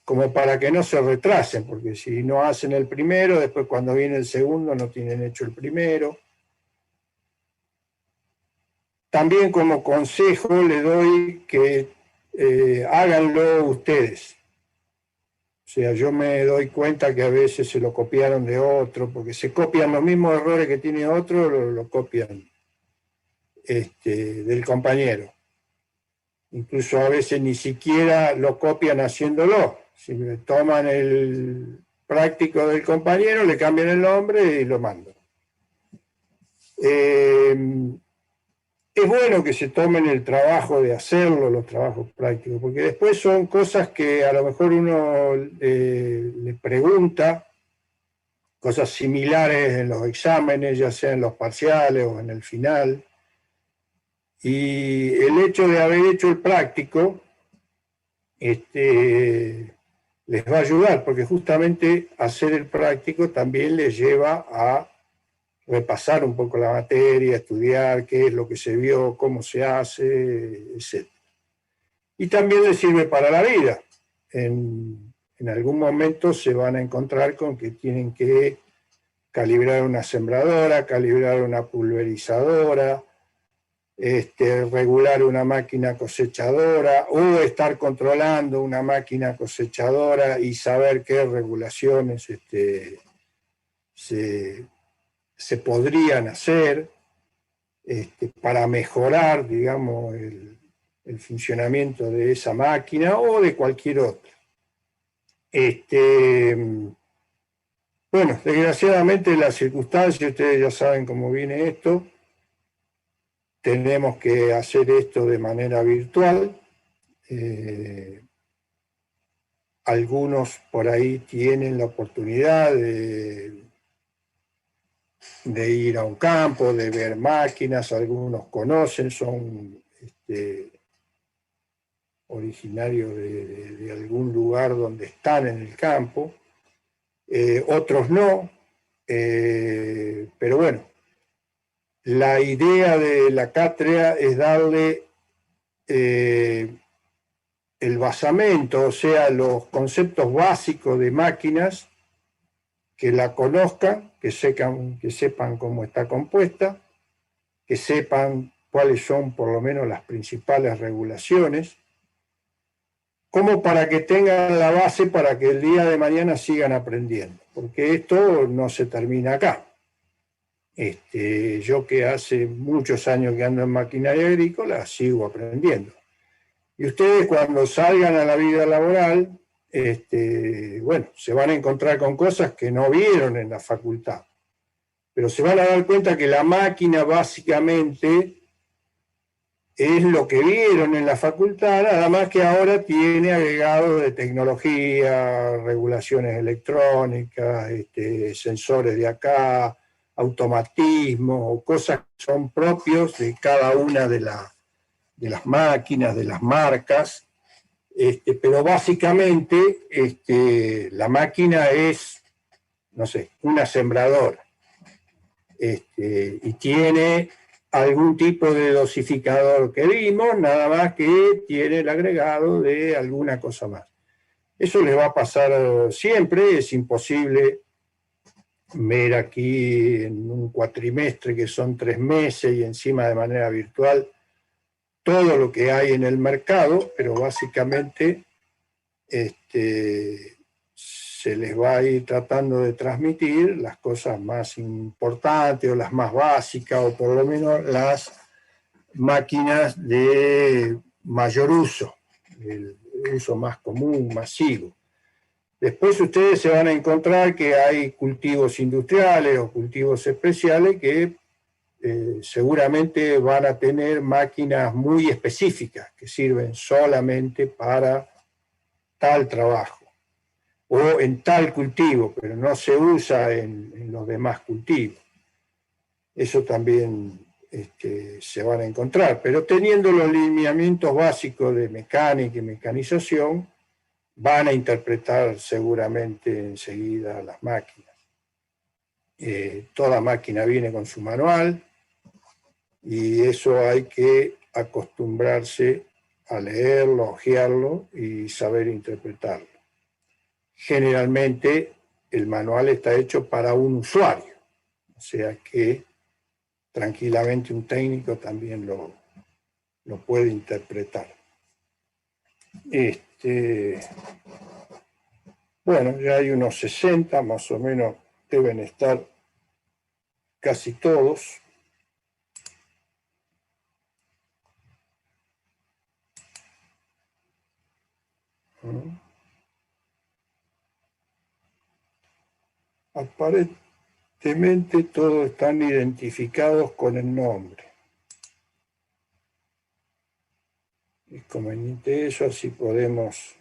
como para que no se retrasen, porque si no hacen el primero, después cuando viene el segundo no tienen hecho el primero. También como consejo le doy que háganlo ustedes. O sea, yo me doy cuenta que a veces se lo copiaron de otro, porque se copian los mismos errores que tiene otro, lo copian del compañero. Incluso a veces ni siquiera lo copian haciéndolo. Si toman el práctico del compañero, le cambian el nombre y lo mandan. Es bueno que se tomen el trabajo de hacerlo, los trabajos prácticos, porque después son cosas que a lo mejor uno le pregunta, cosas similares en los exámenes, ya sea en los parciales o en el final. Y el hecho de haber hecho el práctico les va a ayudar, porque justamente hacer el práctico también les lleva a repasar un poco la materia, estudiar qué es lo que se vio, cómo se hace, etc. Y también les sirve para la vida. En algún momento se van a encontrar con que tienen que calibrar una sembradora, calibrar una pulverizadora, regular una máquina cosechadora o estar controlando una máquina cosechadora y saber qué regulaciones se podrían hacer para mejorar, digamos, el funcionamiento de esa máquina o de cualquier otra. Bueno, desgraciadamente las circunstancias, ustedes ya saben cómo viene esto, tenemos que hacer esto de manera virtual. Algunos por ahí tienen la oportunidad de ir a un campo, de ver máquinas, algunos conocen, son originarios de algún lugar donde están en el campo, otros no, pero bueno, la idea de la cátedra es darle el basamento, o sea, los conceptos básicos de máquinas, que la conozcan, que sepan cómo está compuesta, que sepan cuáles son por lo menos las principales regulaciones, como para que tengan la base para que el día de mañana sigan aprendiendo, porque esto no se termina acá. Yo que hace muchos años que ando en maquinaria agrícola, sigo aprendiendo. Y ustedes cuando salgan a la vida laboral, bueno, se van a encontrar con cosas que no vieron en la facultad, pero se van a dar cuenta que la máquina básicamente es lo que vieron en la facultad, nada más que ahora tiene agregados de tecnología, regulaciones electrónicas, sensores de acá, automatismo, cosas que son propios de cada una de las máquinas, de las marcas, pero básicamente la máquina es, no sé, una sembradora, y tiene algún tipo de dosificador que vimos, nada más que tiene el agregado de alguna cosa más. Eso les va a pasar siempre, es imposible ver aquí en un cuatrimestre que son 3 meses y encima de manera virtual todo lo que hay en el mercado, pero básicamente se les va a ir tratando de transmitir las cosas más importantes o las más básicas o por lo menos las máquinas de mayor uso, el uso más común, masivo. Después ustedes se van a encontrar que hay cultivos industriales o cultivos especiales que seguramente van a tener máquinas muy específicas que sirven solamente para tal trabajo o en tal cultivo, pero no se usa en los demás cultivos. Eso también se van a encontrar, pero teniendo los lineamientos básicos de mecánica y mecanización, van a interpretar seguramente enseguida las máquinas. Toda máquina viene con su manual y eso hay que acostumbrarse a leerlo, ojearlo y saber interpretarlo. generalmente el manual está hecho para un usuario, o sea que tranquilamente un técnico también lo puede interpretar. Bueno, ya hay unos 60, más o menos deben estar casi todos. Aparentemente todos están identificados con el nombre. Es conveniente eso, así podemos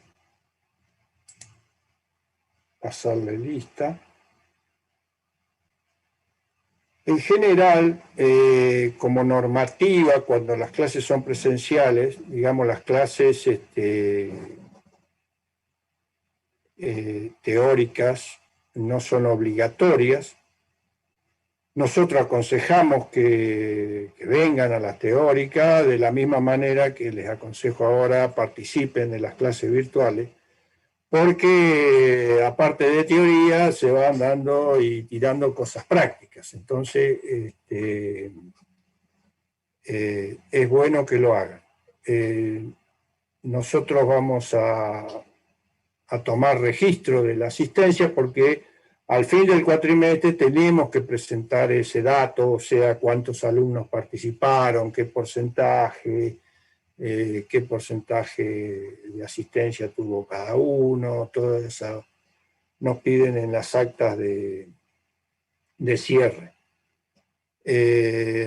pasarle lista. En general, como normativa, cuando las clases son presenciales, digamos las clases teóricas no son obligatorias, nosotros aconsejamos que vengan a las teóricas de la misma manera que les aconsejo ahora participen de las clases virtuales, porque aparte de teoría se van dando y tirando cosas prácticas. Entonces, es bueno que lo hagan. Nosotros vamos a tomar registro de la asistencia porque al fin del cuatrimestre tenemos que presentar ese dato, o sea, cuántos alumnos participaron, qué porcentaje de asistencia tuvo cada uno, todo eso nos piden en las actas de cierre.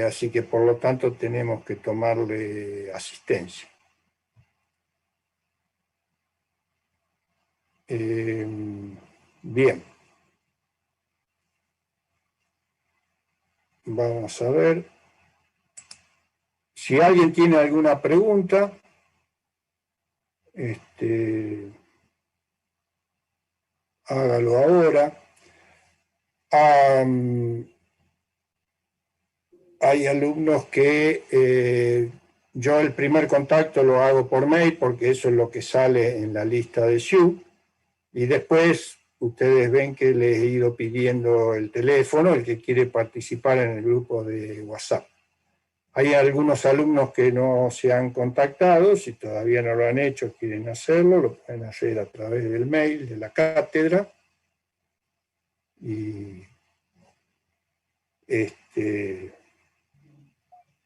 Así que por lo tanto tenemos que tomarle asistencia. Bien. Vamos a ver. Si alguien tiene alguna pregunta, hágalo ahora. Hay alumnos que yo el primer contacto lo hago por mail porque eso es lo que sale en la lista de SHU, y después ustedes ven que les he ido pidiendo el teléfono, el que quiere participar en el grupo de WhatsApp. Hay algunos alumnos que no se han contactado, si todavía no lo han hecho, quieren hacerlo, lo pueden hacer a través del mail de la cátedra. Y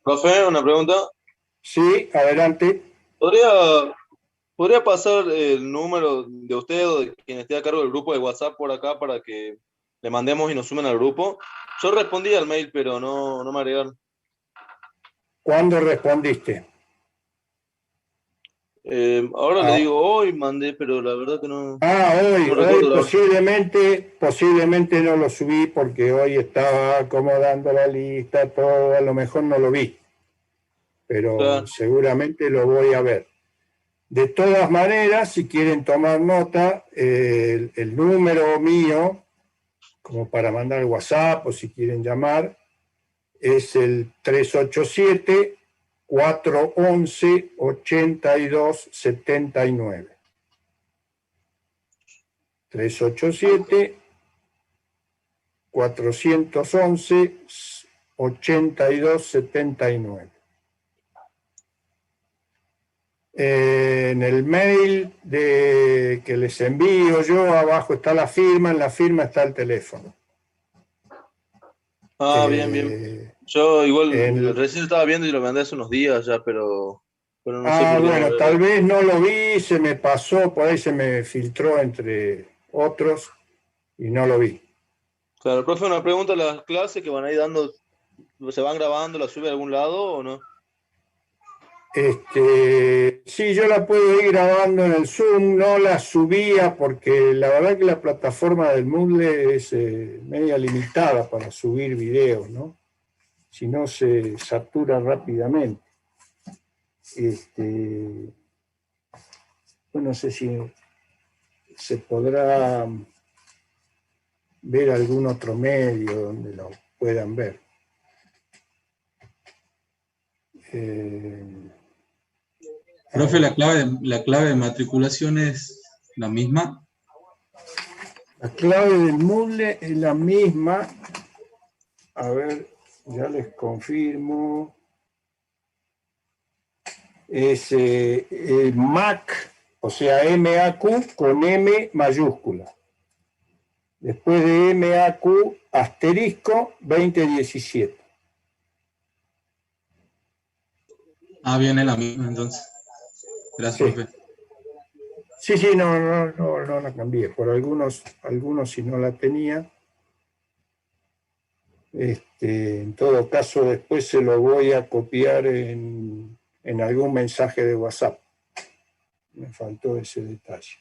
Profe, una pregunta. Sí, adelante. ¿Podría pasar el número de usted o de quien esté a cargo del grupo de WhatsApp por acá para que le mandemos y nos sumen al grupo? Yo respondí al mail, pero no me agregaron. ¿Cuándo respondiste? Ahora le digo, hoy mandé, pero la verdad que no. Hoy No recuerdo posiblemente no lo subí porque hoy estaba acomodando la lista, todo, a lo mejor no lo vi, pero Claro. seguramente lo voy a ver. De todas maneras, si quieren tomar nota, el número mío, como para mandar WhatsApp o si quieren llamar, es el 387-411-8279. 387-411-8279. En el mail que les envío yo, abajo está la firma, en la firma está el teléfono. Bien. Yo igual recién estaba viendo y lo mandé hace unos días ya, pero no sé por qué no. Bueno, tal vez no lo vi, se me pasó, por ahí se me filtró entre otros y no lo vi. Claro, profe, una pregunta, ¿las clases que van a ir dando, se van grabando, las sube a algún lado o no? Sí, yo la puedo ir grabando en el Zoom, no la subía porque la verdad que la plataforma del Moodle es media limitada para subir videos, ¿no? Si no se satura rápidamente. No sé si se podrá ver algún otro medio donde lo puedan ver. Profe, ¿la clave de matriculación es la misma? La clave del Moodle es la misma. A ver, ya les confirmo. Es MAC, o sea, MAQ con M mayúscula. Después de MAQ, asterisco 2017. Viene la misma entonces. Gracias, Sí. profe. Sí, no la cambié. Por algunos si no la tenía. En todo caso, después se lo voy a copiar en algún mensaje de WhatsApp. Me faltó ese detalle.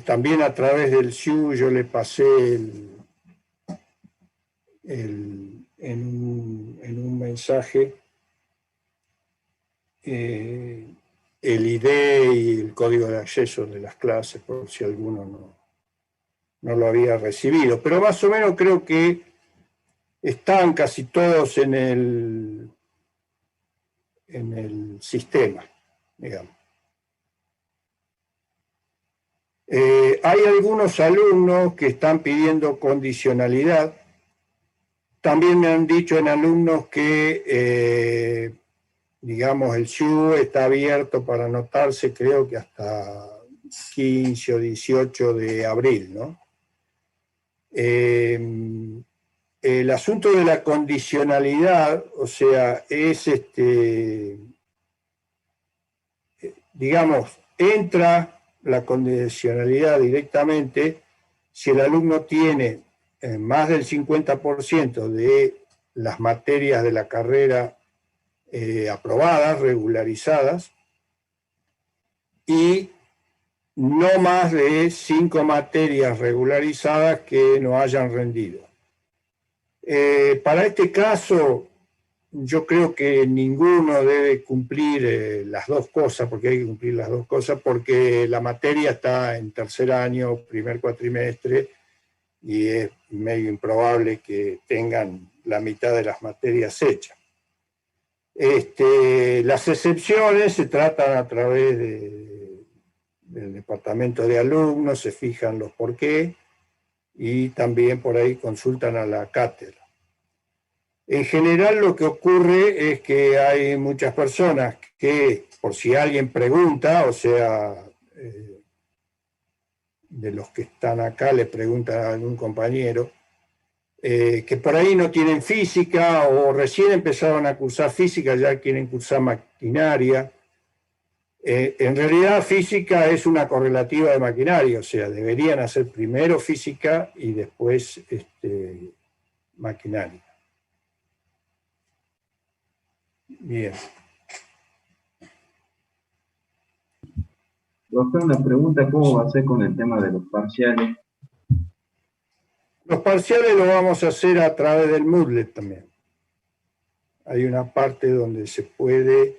También a través del SIU yo le pasé en un mensaje el ID y el código de acceso de las clases, por si alguno no lo había recibido. Pero más o menos creo que están casi todos en el sistema, digamos. Hay algunos alumnos que están pidiendo condicionalidad. También me han dicho en alumnos que, digamos, el SIU está abierto para anotarse, creo que hasta 15 o 18 de abril, ¿no? El asunto de la condicionalidad, o sea, es, digamos, entra la condicionalidad directamente si el alumno tiene más del 50% de las materias de la carrera aprobadas, regularizadas, y no más de 5 materias regularizadas que no hayan rendido. Para este caso, yo creo que ninguno debe cumplir las dos cosas, porque hay que cumplir las dos cosas, porque la materia está en tercer año, primer cuatrimestre, y es medio improbable que tengan la mitad de las materias hechas. Las excepciones se tratan a través del departamento de alumnos, se fijan los por qué, y también por ahí consultan a la cátedra. En general lo que ocurre es que hay muchas personas que, por si alguien pregunta, o sea, de los que están acá le preguntan a algún compañero, que por ahí no tienen física o recién empezaron a cursar física, ya quieren cursar maquinaria. En realidad física es una correlativa de maquinaria, o sea, deberían hacer primero física y después maquinaria. Bien. Doctor, una pregunta, ¿cómo va a ser con el tema de los parciales? Los parciales los vamos a hacer a través del Moodle también. Hay una parte donde se puede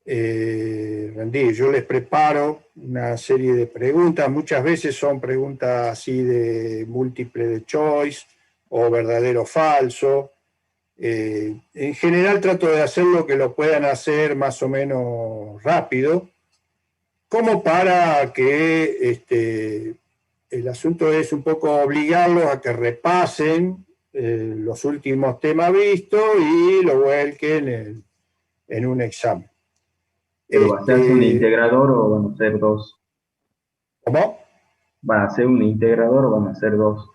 rendir. Yo les preparo una serie de preguntas. Muchas veces son preguntas así de múltiple de choice o verdadero o falso. En general trato de hacerlo que lo puedan hacer más o menos rápido, como para que el asunto es un poco obligarlos a que repasen los últimos temas vistos y lo vuelquen en un examen. ¿Pero va a ser un integrador o van a ser dos? ¿Cómo? ¿Va a ser un integrador o van a ser dos?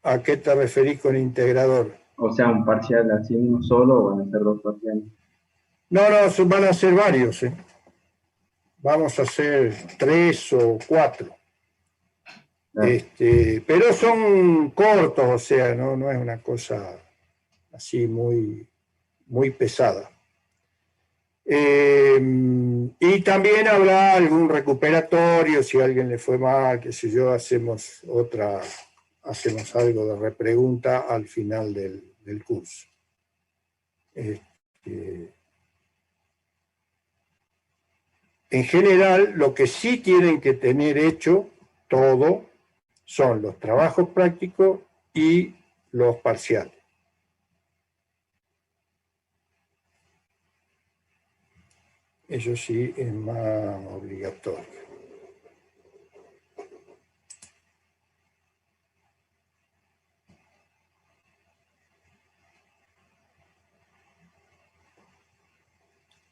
¿A qué te referís con integrador? O sea, un parcial así uno solo o van a ser dos parciales. No, van a ser varios. Vamos a hacer 3 o 4. Claro. Pero son cortos, o sea, no es una cosa así muy, muy pesada. Y también habrá algún recuperatorio, si a alguien le fue mal, qué sé yo, hacemos algo de repregunta al final del curso. En general, lo que sí tienen que tener hecho todo son los trabajos prácticos y los parciales. Eso sí es más obligatorio.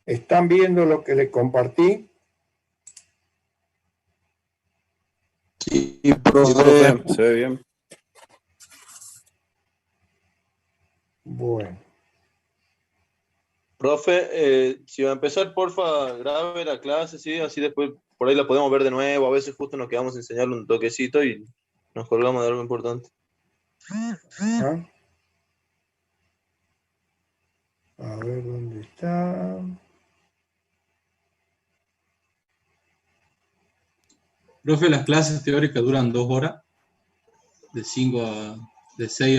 ¿Están viendo lo que les compartí? Sí, profe. Sí, profe, se ve bien. Bueno. Profe, si va a empezar, porfa, grabe la clase, ¿sí? Así después por ahí la podemos ver de nuevo. A veces justo nos quedamos a enseñarle un toquecito y nos colgamos de algo importante. ¿Ah? A ver dónde está. Profe, las clases teóricas duran 2 horas, de 6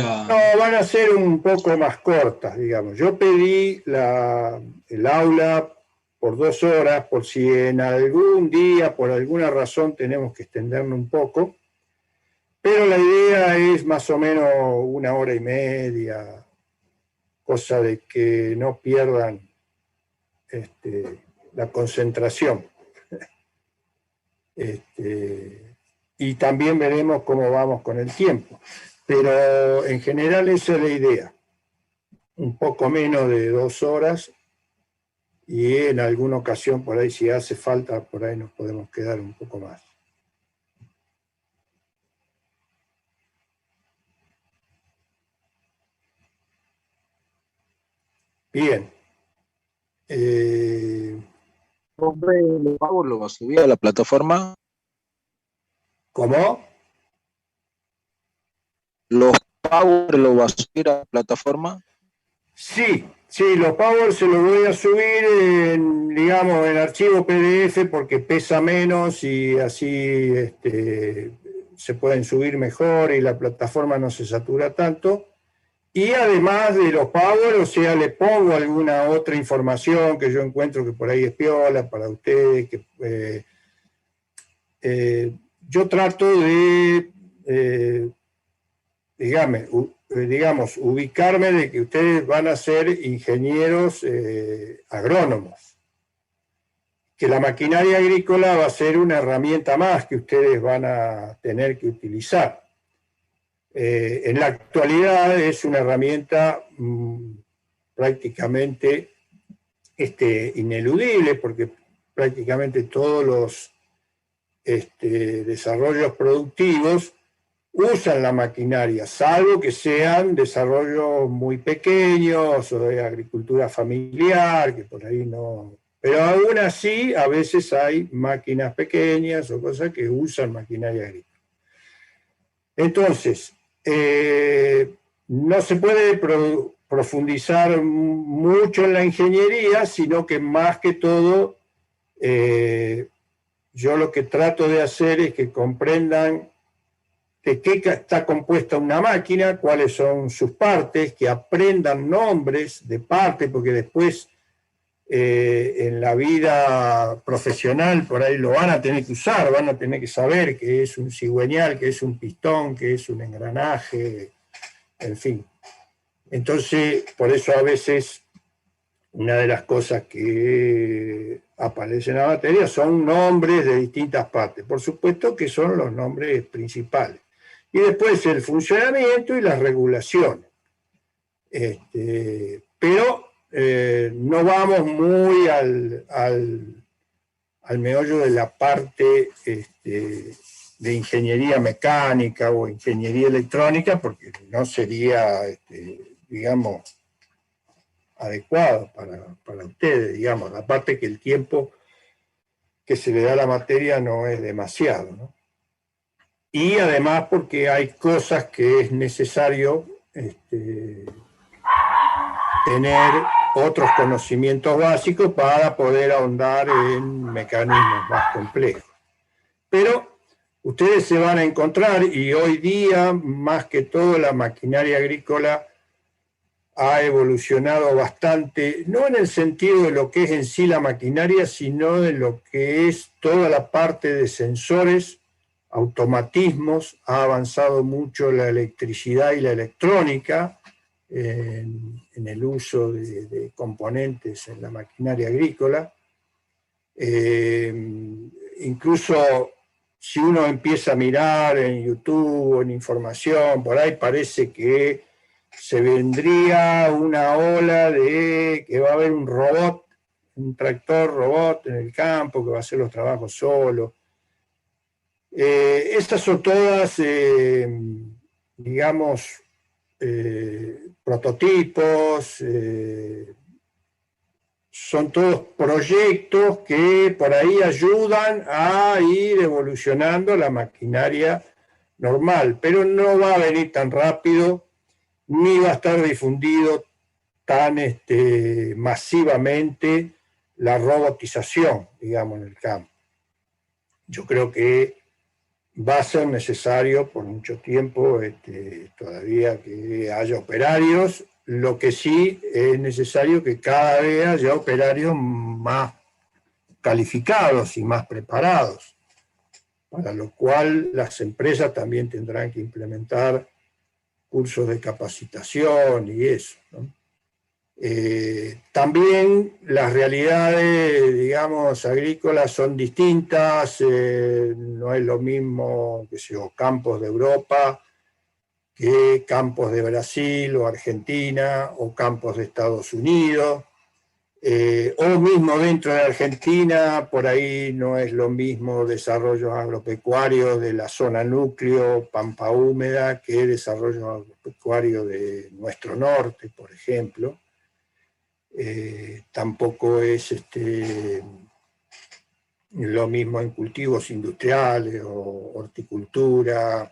a... No, van a ser un poco más cortas, digamos. Yo pedí el aula por 2 horas, por si en algún día, por alguna razón, tenemos que extendernos un poco. Pero la idea es más o menos 1 hora y media, cosa de que no pierdan la concentración. Y también veremos cómo vamos con el tiempo. Pero en general esa es la idea. Un poco menos de 2 horas y en alguna ocasión por ahí si hace falta, por ahí nos podemos quedar un poco más. Bien. Profe, ¿los pagos lo va a subir a la plataforma? ¿Cómo? ¿Los pagos lo va a subir a la plataforma? Sí, los Power se los voy a subir digamos, en archivo PDF porque pesa menos y así se pueden subir mejor y la plataforma no se satura tanto. Y además de los Power, o sea, le pongo alguna otra información que yo encuentro que por ahí es piola para ustedes. Yo trato de, digamos, ubicarme de que ustedes van a ser ingenieros agrónomos, que la maquinaria agrícola va a ser una herramienta más que ustedes van a tener que utilizar. En la actualidad es una herramienta prácticamente ineludible porque prácticamente todos los desarrollos productivos usan la maquinaria, salvo que sean desarrollos muy pequeños o de agricultura familiar, que por ahí no... Pero aún así, a veces hay máquinas pequeñas o cosas que usan maquinaria agrícola. Entonces, no se puede profundizar mucho en la ingeniería, sino que más que todo, yo lo que trato de hacer es que comprendan de qué está compuesta una máquina, cuáles son sus partes, que aprendan nombres de partes, porque después en la vida profesional por ahí lo van a tener que usar, van a tener que saber qué es un cigüeñal, qué es un pistón, qué es un engranaje, en fin. Entonces, por eso a veces una de las cosas que aparecen en la materia son nombres de distintas partes. Por supuesto que son los nombres principales. Y después el funcionamiento y las regulaciones. Pero no vamos muy al meollo de la parte de ingeniería mecánica o ingeniería electrónica, porque no sería, digamos, adecuado para ustedes, digamos. Aparte que el tiempo que se le da a la materia no es demasiado, ¿no? Y además porque hay cosas que es necesario tener otros conocimientos básicos para poder ahondar en mecanismos más complejos. Pero ustedes se van a encontrar, y hoy día, más que todo, la maquinaria agrícola ha evolucionado bastante, no en el sentido de lo que es en sí la maquinaria, sino de lo que es toda la parte de sensores, automatismos, ha avanzado mucho la electricidad y la electrónica en el uso de componentes en la maquinaria agrícola. Incluso si uno empieza a mirar en YouTube o en información, por ahí parece que se vendría una ola de que va a haber un robot, un tractor robot en el campo que va a hacer los trabajos solo. Estas son todas, digamos, prototipos, son todos proyectos que por ahí ayudan a ir evolucionando la maquinaria normal, pero no va a venir tan rápido, ni va a estar difundido tan masivamente la robotización, digamos, en el campo. Yo creo que va a ser necesario por mucho tiempo todavía que haya operarios. Lo que sí es necesario que cada vez haya operarios más calificados y más preparados, para lo cual las empresas también tendrán que implementar cursos de capacitación y eso, ¿no? También las realidades, digamos, agrícolas son distintas, no es lo mismo, qué sé yo, campos de Europa que campos de Brasil o Argentina o campos de Estados Unidos, o mismo dentro de Argentina, por ahí no es lo mismo desarrollos agropecuarios de la zona núcleo, pampa húmeda, que desarrollos agropecuarios de nuestro norte, por ejemplo. Tampoco es lo mismo en cultivos industriales o horticultura,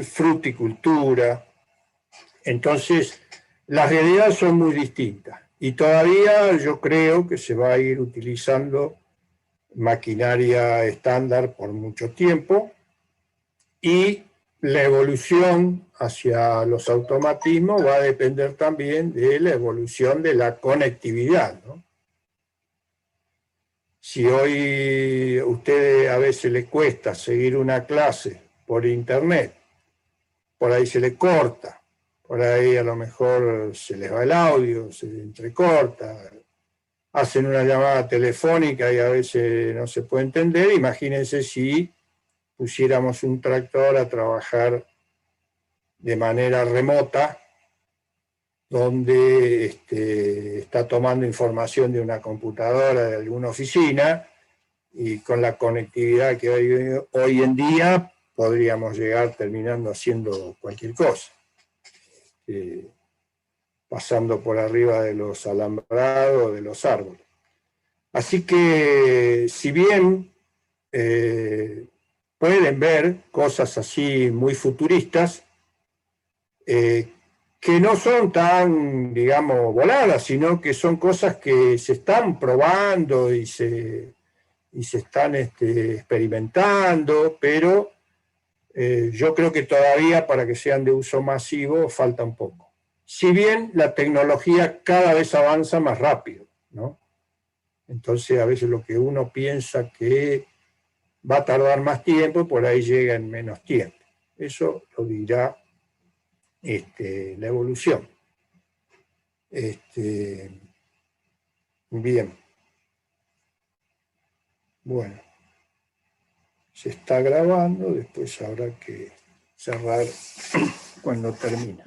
fruticultura. Entonces, las realidades son muy distintas y todavía yo creo que se va a ir utilizando maquinaria estándar por mucho tiempo y la evolución hacia los automatismos va a depender también de la evolución de la conectividad, ¿no? Si hoy a usted a veces le cuesta seguir una clase por internet, por ahí se le corta, por ahí a lo mejor se les va el audio, se le entrecorta, hacen una llamada telefónica y a veces no se puede entender. Imagínense si pusiéramos un tractor a trabajar de manera remota, donde está tomando información de una computadora, de alguna oficina, y con la conectividad que hoy en día podríamos llegar terminando haciendo cualquier cosa, pasando por arriba de los alambrados, de los árboles. Así que, si bien pueden ver cosas así muy futuristas, que no son tan, digamos, voladas, sino que son cosas que se están probando y se están experimentando, pero yo creo que todavía para que sean de uso masivo falta un poco. Si bien la tecnología cada vez avanza más rápido, ¿no? Entonces a veces lo que uno piensa que va a tardar más tiempo, por ahí llega en menos tiempo. Eso lo dirá la evolución. Bien. Bueno. Se está grabando, después habrá que cerrar cuando termina.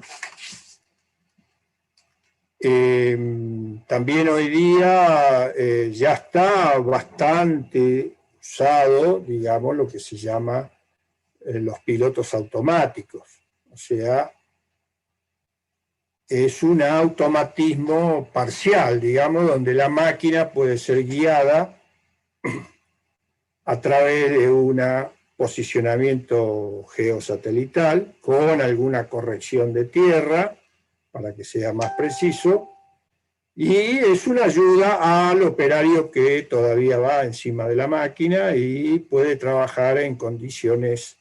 También hoy día ya está bastante usado, digamos, lo que se llama los pilotos automáticos. O sea, es un automatismo parcial, digamos, donde la máquina puede ser guiada a través de un posicionamiento geosatelital con alguna corrección de tierra para que sea más preciso, y es una ayuda al operario que todavía va encima de la máquina y puede trabajar en condiciones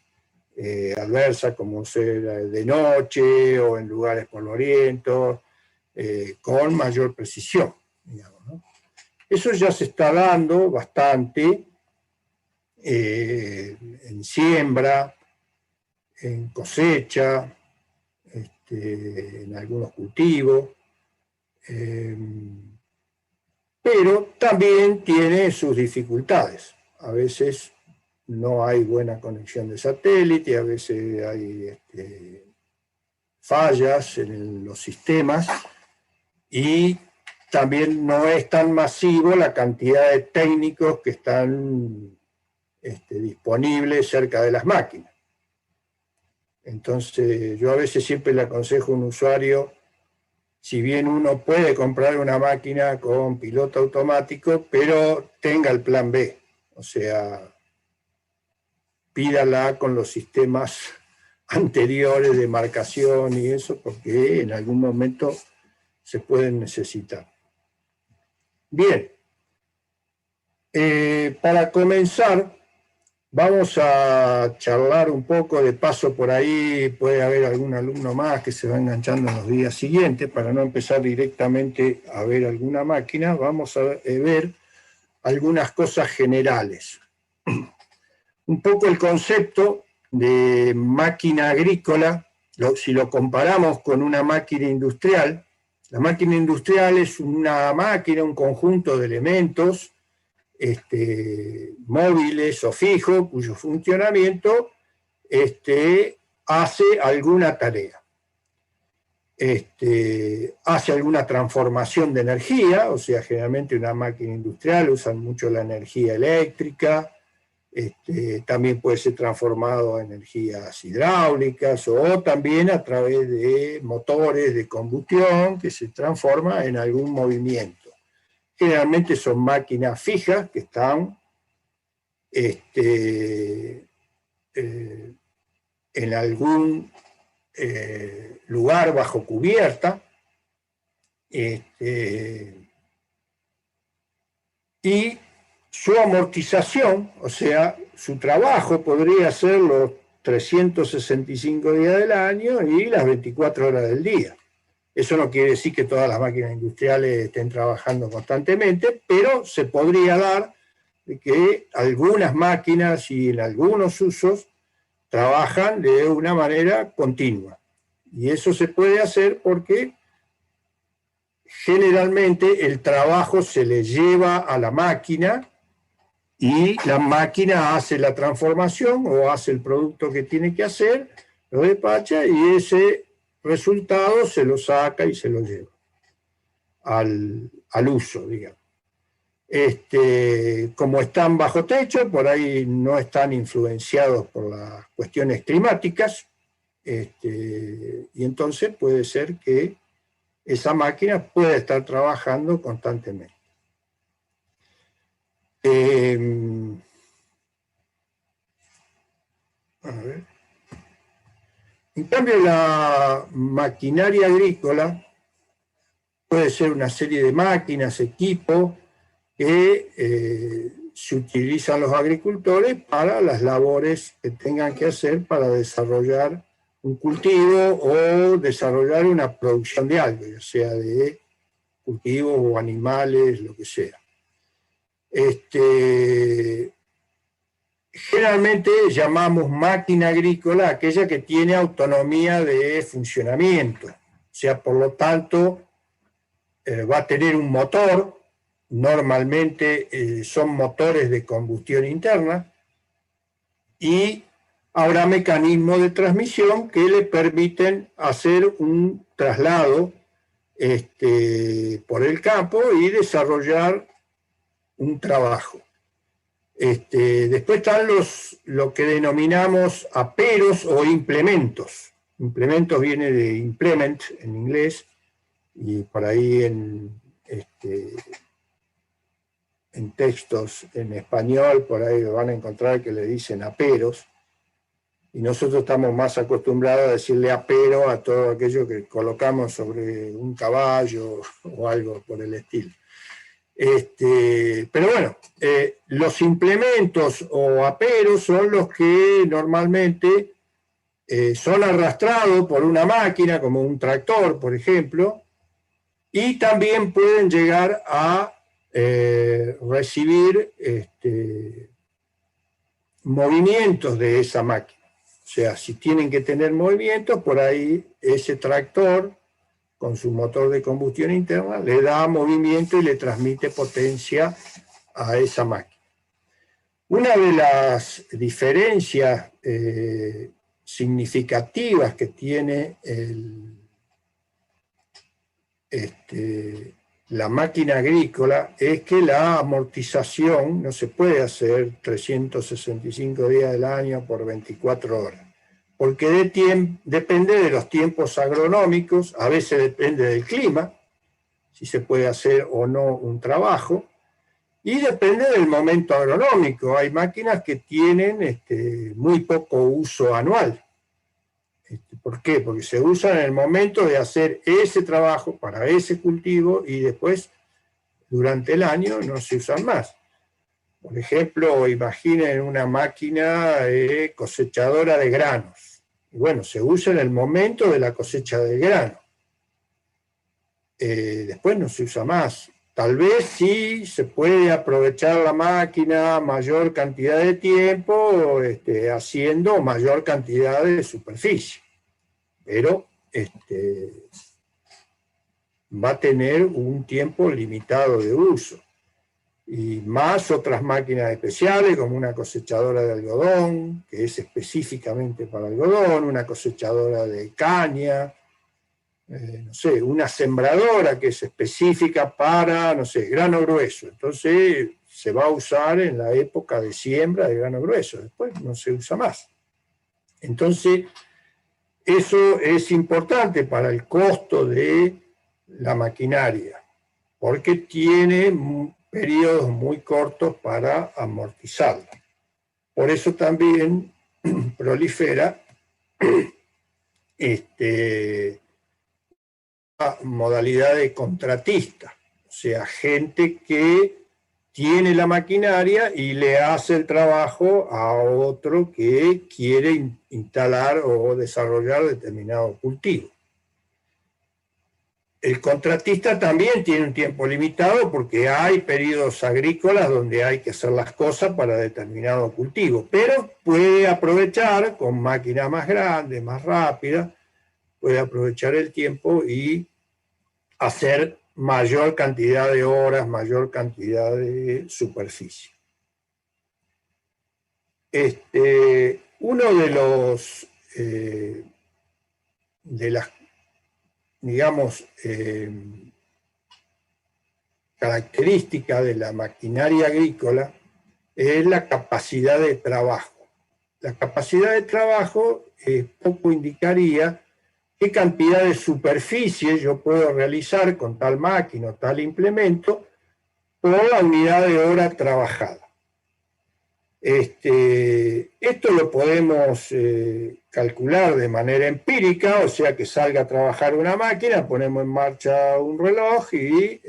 adversas, como ser de noche o en lugares polvorientos, con mayor precisión, digamos, ¿no? Eso ya se está dando bastante en siembra, en cosecha, en algunos cultivos, pero también tiene sus dificultades. A veces no hay buena conexión de satélite, a veces hay fallas en los sistemas y también no es tan masivo la cantidad de técnicos que están disponibles cerca de las máquinas. Entonces, yo a veces siempre le aconsejo a un usuario, si bien uno puede comprar una máquina con piloto automático, pero tenga el plan B, o sea, pídala con los sistemas anteriores de marcación y eso, porque en algún momento se pueden necesitar. Bien, para comenzar, vamos a charlar un poco, de paso por ahí puede haber algún alumno más que se va enganchando en los días siguientes, para no empezar directamente a ver alguna máquina, vamos a ver algunas cosas generales. Un poco el concepto de máquina agrícola, si lo comparamos con una máquina industrial, la máquina industrial es una máquina, un conjunto de elementos móviles o fijos, cuyo funcionamiento hace alguna tarea. Hace alguna transformación de energía, o sea, generalmente una máquina industrial usa mucho la energía eléctrica, también puede ser transformado a energías hidráulicas o también a través de motores de combustión que se transforma en algún movimiento. Generalmente son máquinas fijas que están en algún lugar bajo cubierta y su amortización, o sea, su trabajo podría ser los 365 días del año y las 24 horas del día. Eso no quiere decir que todas las máquinas industriales estén trabajando constantemente, pero se podría dar de que algunas máquinas y en algunos usos trabajan de una manera continua. Y eso se puede hacer porque generalmente el trabajo se le lleva a la máquina y la máquina hace la transformación o hace el producto que tiene que hacer, lo despacha y ese resultado se lo saca y se lo lleva al uso, digamos. Como están bajo techo, por ahí no están influenciados por las cuestiones climáticas, y entonces puede ser que esa máquina pueda estar trabajando constantemente. A ver. En cambio, la maquinaria agrícola puede ser una serie de máquinas, equipos, que se utilizan los agricultores para las labores que tengan que hacer para desarrollar un cultivo o desarrollar una producción de algo, ya sea de cultivos o animales, lo que sea. Generalmente llamamos máquina agrícola aquella que tiene autonomía de funcionamiento, o sea, por lo tanto, va a tener un motor, normalmente son motores de combustión interna, y habrá mecanismos de transmisión que le permiten hacer un traslado por el campo y desarrollar un trabajo. Después están lo que denominamos aperos o implementos. Implementos viene de implement en inglés, y por ahí en textos en español, por ahí van a encontrar que le dicen aperos, y nosotros estamos más acostumbrados a decirle apero a todo aquello que colocamos sobre un caballo o algo por el estilo. Pero bueno, los implementos o aperos son los que normalmente son arrastrados por una máquina, como un tractor, por ejemplo, y también pueden llegar a recibir movimientos de esa máquina. O sea, si tienen que tener movimientos, por ahí ese tractor con su motor de combustión interna, le da movimiento y le transmite potencia a esa máquina. Una de las diferencias significativas que tiene la máquina agrícola es que la amortización no se puede hacer 365 días del año por 24 horas, porque depende de los tiempos agronómicos, a veces depende del clima, si se puede hacer o no un trabajo, y depende del momento agronómico. Hay máquinas que tienen muy poco uso anual. ¿Por qué? Porque se usan en el momento de hacer ese trabajo para ese cultivo y después, durante el año, no se usan más. Por ejemplo, imaginen una máquina cosechadora de granos. Y bueno, se usa en el momento de la cosecha de grano. Después no se usa más. Tal vez sí se puede aprovechar la máquina mayor cantidad de tiempo haciendo mayor cantidad de superficie, pero va a tener un tiempo limitado de uso. Y más otras máquinas especiales como una cosechadora de algodón, que es específicamente para algodón, una cosechadora de caña, no sé, una sembradora que es específica para, no sé, grano grueso. Entonces se va a usar en la época de siembra de grano grueso, después no se usa más. Entonces, eso es importante para el costo de la maquinaria, porque tiene periodos muy cortos para amortizarla. Por eso también prolifera modalidad de contratista, o sea, gente que tiene la maquinaria y le hace el trabajo a otro que quiere instalar o desarrollar determinado cultivo. El contratista también tiene un tiempo limitado porque hay periodos agrícolas donde hay que hacer las cosas para determinado cultivo, pero puede aprovechar con máquinas más grandes, más rápidas, puede aprovechar el tiempo y hacer mayor cantidad de horas, mayor cantidad de superficie. Uno de los de las, digamos, características de la maquinaria agrícola es la capacidad de trabajo. La capacidad de trabajo poco indicaría qué cantidad de superficie yo puedo realizar con tal máquina o tal implemento por la unidad de hora trabajada. Esto lo podemos calcular de manera empírica, o sea que salga a trabajar una máquina, ponemos en marcha un reloj y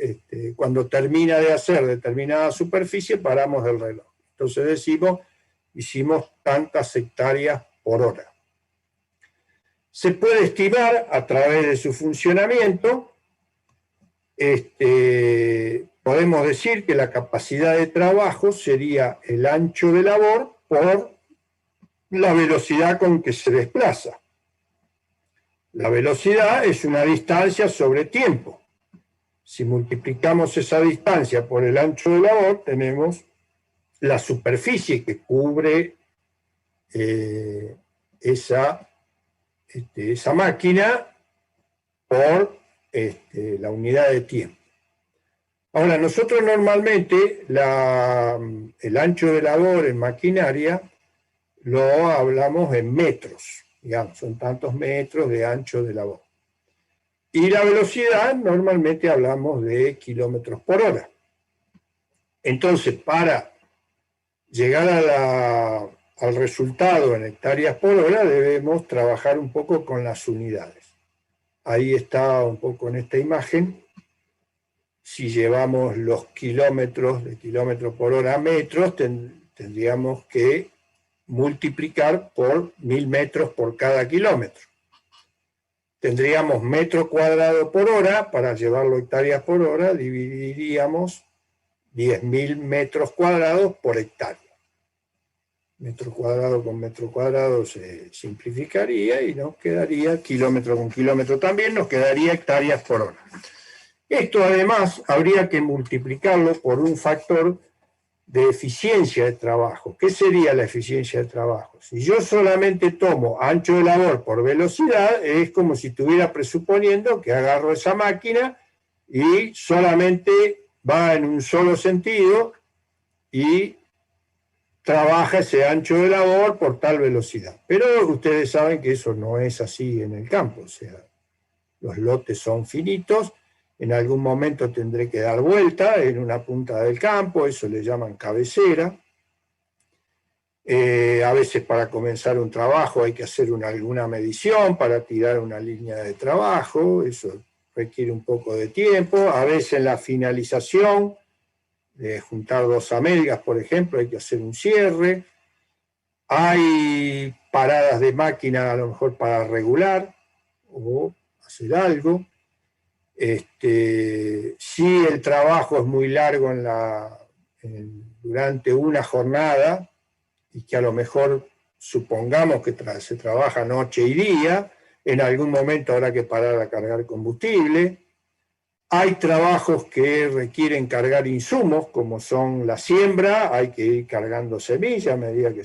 cuando termina de hacer determinada superficie paramos el reloj. Entonces decimos, hicimos tantas hectáreas por hora. Se puede estimar a través de su funcionamiento, podemos decir que la capacidad de trabajo sería el ancho de labor por la velocidad con que se desplaza. La velocidad es una distancia sobre tiempo. Si multiplicamos esa distancia por el ancho de labor, tenemos la superficie que cubre esa máquina por la unidad de tiempo. Ahora, nosotros normalmente el ancho de labor en maquinaria lo hablamos en metros, digamos, son tantos metros de ancho de labor. Y la velocidad normalmente hablamos de kilómetros por hora. Entonces, para llegar al resultado en hectáreas por hora, debemos trabajar un poco con las unidades. Ahí está un poco en esta imagen. Si llevamos los kilómetros de kilómetros por hora a metros, tendríamos que multiplicar por 1000 metros por cada kilómetro. Tendríamos metro cuadrado por hora, para llevarlo a hectáreas por hora, dividiríamos 10.000 metros cuadrados por hectárea. metro cuadrado con metro cuadrado se simplificaría y nos quedaría kilómetro con kilómetro también, nos quedaría hectáreas por hora. Esto además habría que multiplicarlo por un factor de eficiencia de trabajo. ¿Qué sería la eficiencia de trabajo? Si yo solamente tomo ancho de labor por velocidad, es como si estuviera presuponiendo que agarro esa máquina y solamente va en un solo sentido y trabaja ese ancho de labor por tal velocidad. Pero ustedes saben que eso no es así en el campo, o sea, los lotes son finitos, en algún momento tendré que dar vuelta en una punta del campo, eso le llaman cabecera. A veces para comenzar un trabajo hay que hacer alguna medición para tirar una línea de trabajo, eso requiere un poco de tiempo. A veces en la finalización, de juntar dos amelgas, por ejemplo, hay que hacer un cierre. Hay paradas de máquina a lo mejor para regular o hacer algo. Si el trabajo es muy largo durante una jornada y que a lo mejor supongamos que se trabaja noche y día, en algún momento habrá que parar a cargar combustible. Hay trabajos que requieren cargar insumos, como son la siembra, hay que ir cargando semillas a medida que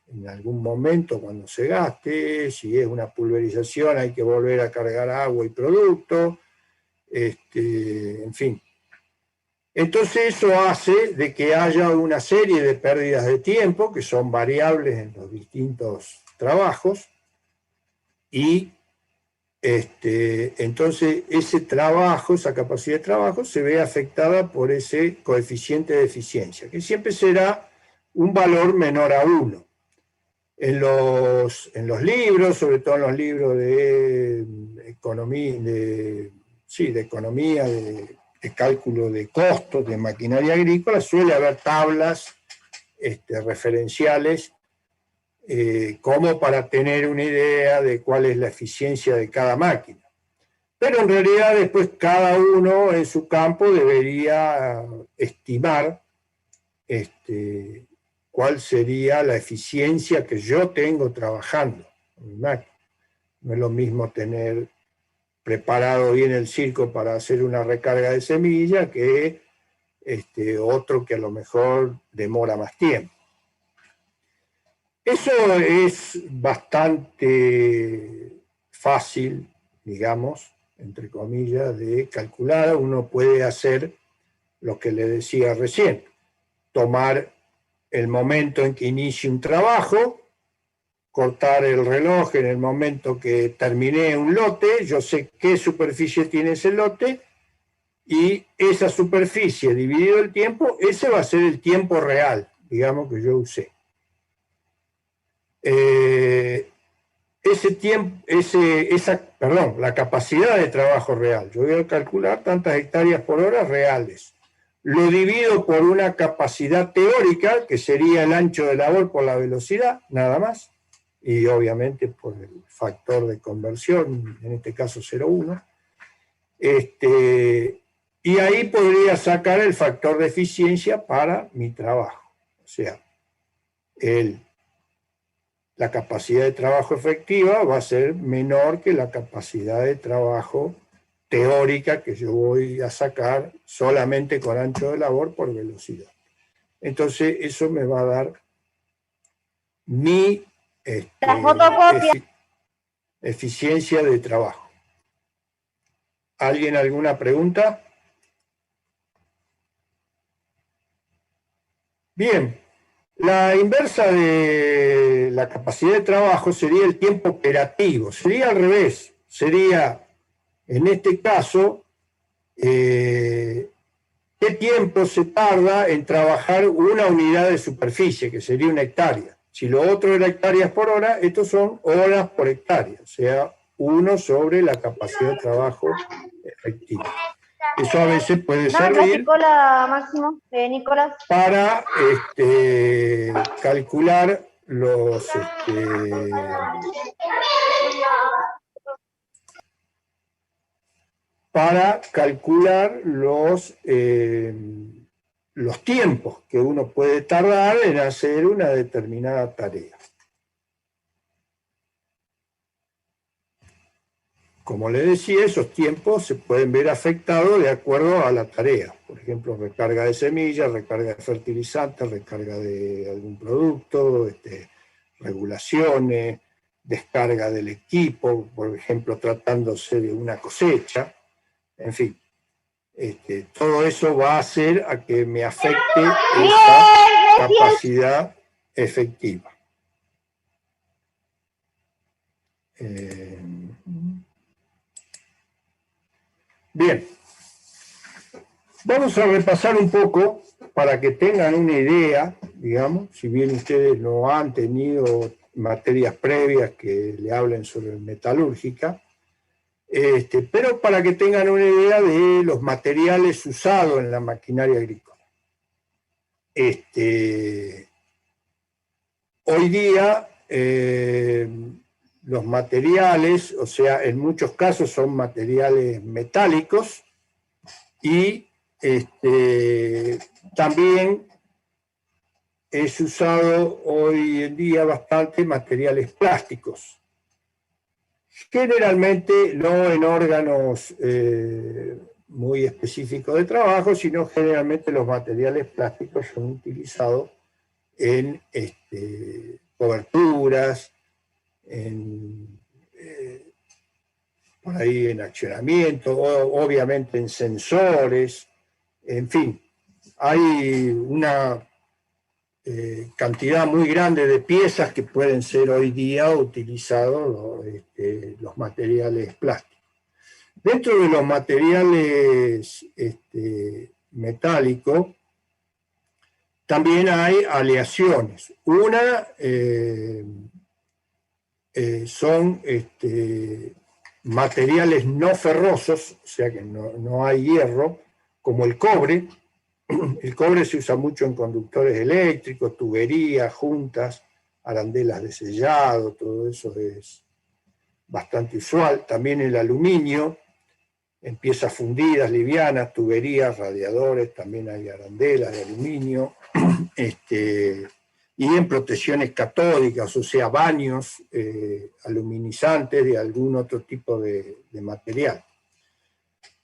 en algún momento cuando se gaste. Si es una pulverización hay que volver a cargar agua y producto. En fin. Entonces eso hace de que haya una serie de pérdidas de tiempo que son variables en los distintos trabajos y entonces ese trabajo, esa capacidad de trabajo se ve afectada por ese coeficiente de eficiencia, que siempre será un valor menor a 1. En los libros, sobre todo en los libros de economía, de cálculo de costos de maquinaria agrícola, suele haber tablas referenciales como para tener una idea de cuál es la eficiencia de cada máquina. Pero en realidad después cada uno en su campo debería estimar cuál sería la eficiencia que yo tengo trabajando en mi máquina. No es lo mismo tener preparado bien el circo para hacer una recarga de semilla que otro que a lo mejor demora más tiempo. Eso es bastante fácil, digamos, entre comillas, de calcular. Uno puede hacer lo que le decía recién, tomar el momento en que inicie un trabajo, cortar el reloj en el momento que terminé un lote, yo sé qué superficie tiene ese lote, y esa superficie dividido el tiempo, ese va a ser el tiempo real, digamos, que yo usé. La capacidad de trabajo real. Yo voy a calcular tantas hectáreas por hora reales. Lo divido por una capacidad teórica, que sería el ancho de labor por la velocidad, nada más, y obviamente por el factor de conversión, en este caso 0,1. Y ahí podría sacar el factor de eficiencia para mi trabajo. O sea, la capacidad de trabajo efectiva va a ser menor que la capacidad de trabajo teórica que yo voy a sacar solamente con ancho de labor por velocidad. Entonces eso me va a dar mi eficiencia de trabajo. ¿Alguien alguna pregunta? Bien. La inversa de la capacidad de trabajo sería el tiempo operativo, sería al revés, sería en este caso qué tiempo se tarda en trabajar una unidad de superficie, que sería una hectárea. Si lo otro era hectáreas por hora, estos son horas por hectárea, o sea, 1 sobre la capacidad de trabajo efectiva. Eso a veces puede servir para calcular los los tiempos que uno puede tardar en hacer una determinada tarea. Como le decía, esos tiempos se pueden ver afectados de acuerdo a la tarea. Por ejemplo, recarga de semillas, recarga de fertilizantes, recarga de algún producto, regulaciones, descarga del equipo, por ejemplo, tratándose de una cosecha. En fin, todo eso va a hacer a que me afecte esa capacidad efectiva. Bien, vamos a repasar un poco para que tengan una idea, digamos, si bien ustedes no han tenido materias previas que le hablen sobre metalúrgica, pero para que tengan una idea de los materiales usados en la maquinaria agrícola. Hoy día los materiales, o sea, en muchos casos son materiales metálicos y también es usado hoy en día bastante materiales plásticos. Generalmente no en órganos muy específicos de trabajo, sino generalmente los materiales plásticos son utilizados en coberturas, por ahí en accionamiento, obviamente en sensores, en fin, hay una cantidad muy grande de piezas que pueden ser hoy día utilizados los materiales plásticos. Dentro de los materiales metálicos también hay aleaciones. Una son materiales no ferrosos, o sea que no hay hierro, como el cobre. El cobre se usa mucho en conductores eléctricos, tuberías, juntas, arandelas de sellado, todo eso es bastante usual. También el aluminio, en piezas fundidas, livianas, tuberías, radiadores, también hay arandelas de aluminio. Y en protecciones catódicas, o sea, baños aluminizantes de algún otro tipo de material.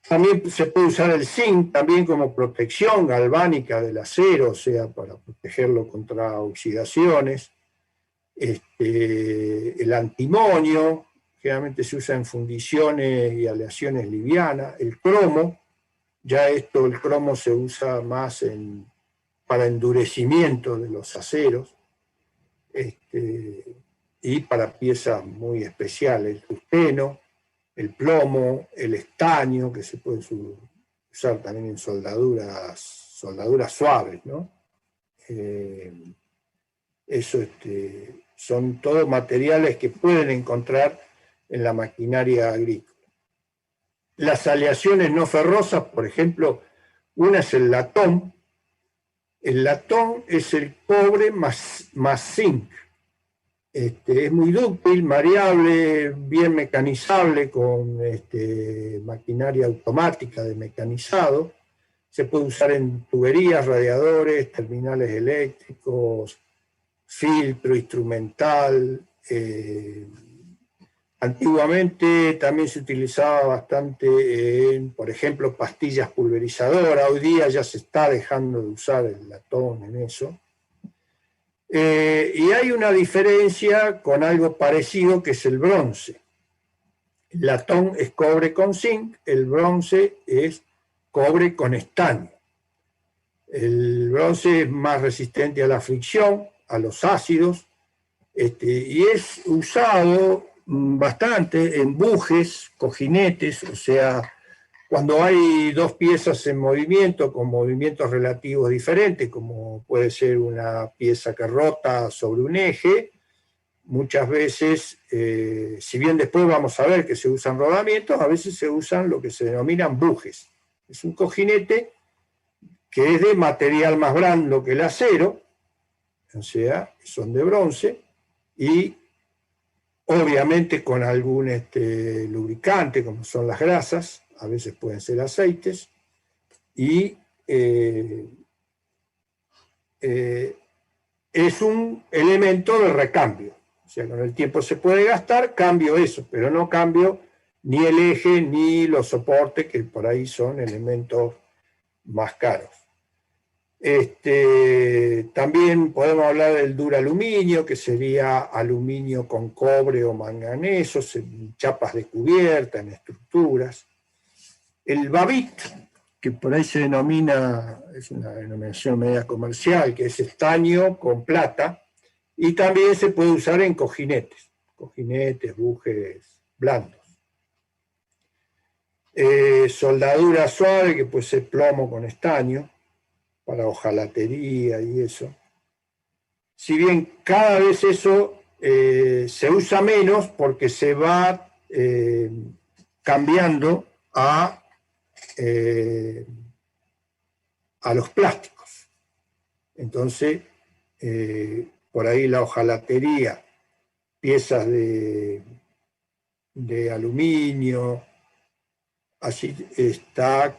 También se puede usar el zinc también como protección galvánica del acero, o sea, para protegerlo contra oxidaciones. El antimonio, generalmente se usa en fundiciones y aleaciones livianas. El cromo, ya el cromo se usa más para endurecimiento de los aceros y para piezas muy especiales. El tungsteno, el plomo, el estaño, que se puede usar también en soldaduras suaves, ¿no? Eso son todos materiales que pueden encontrar en la maquinaria agrícola. Las aleaciones no ferrosas, por ejemplo, una es el latón. El latón es el cobre más zinc. Es muy dúctil, variable, bien mecanizable con maquinaria automática de mecanizado. Se puede usar en tuberías, radiadores, terminales eléctricos, filtro, instrumental. Antiguamente también se utilizaba bastante en, por ejemplo, pastillas pulverizadoras. Hoy día ya se está dejando de usar el latón en eso. Y hay una diferencia con algo parecido que es el bronce. El latón es cobre con zinc, el bronce es cobre con estaño. El bronce es más resistente a la fricción, a los ácidos, y es usado bastante en bujes, cojinetes, o sea, cuando hay dos piezas en movimiento, con movimientos relativos diferentes, como puede ser una pieza que rota sobre un eje, muchas veces, si bien después vamos a ver que se usan rodamientos, a veces se usan lo que se denominan bujes. Es un cojinete que es de material más blando que el acero, o sea, son de bronce, y obviamente con algún lubricante, como son las grasas, a veces pueden ser aceites, y es un elemento de recambio. O sea, con el tiempo se puede gastar, cambio eso, pero no cambio ni el eje ni los soportes, que por ahí son elementos más caros. También podemos hablar del duraluminio, que sería aluminio con cobre o manganeso, en chapas de cubierta, en estructuras. El babit, que por ahí se denomina, es una denominación media comercial, que es estaño con plata, y también se puede usar en cojinetes, bujes blandos. Soldadura suave, que puede ser plomo con estaño, para hojalatería y eso. Si bien cada vez eso se usa menos porque se va cambiando a los plásticos. Entonces, por ahí la hojalatería, piezas de aluminio, así está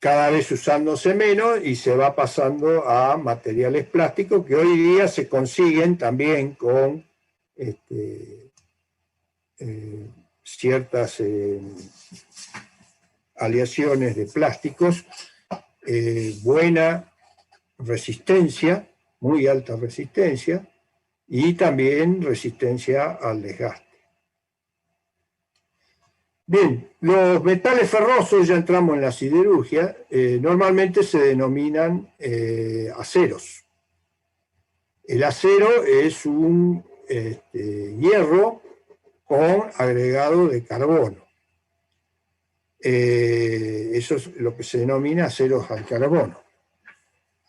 cada vez usándose menos y se va pasando a materiales plásticos que hoy día se consiguen también con ciertas aleaciones de plásticos, buena resistencia, muy alta resistencia, y también resistencia al desgaste. Bien, los metales ferrosos, ya entramos en la siderurgia, normalmente se denominan aceros. El acero es un hierro con agregado de carbono. Eso es lo que se denomina aceros al carbono.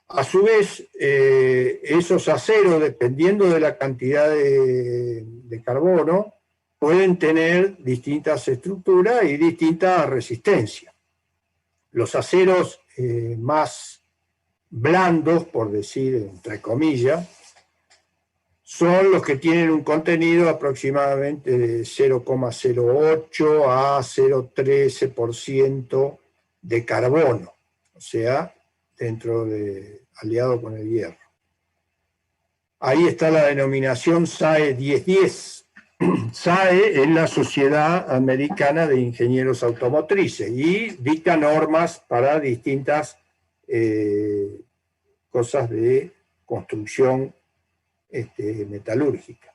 A su vez, esos aceros, dependiendo de la cantidad de carbono, pueden tener distintas estructuras y distintas resistencias. Los aceros más blandos, por decir entre comillas, son los que tienen un contenido aproximadamente de 0,08 a 0,13% de carbono, o sea, aliado con el hierro. Ahí está la denominación SAE 1010. SAE es la Sociedad Americana de Ingenieros Automotrices y dicta normas para distintas cosas de construcción metalúrgica.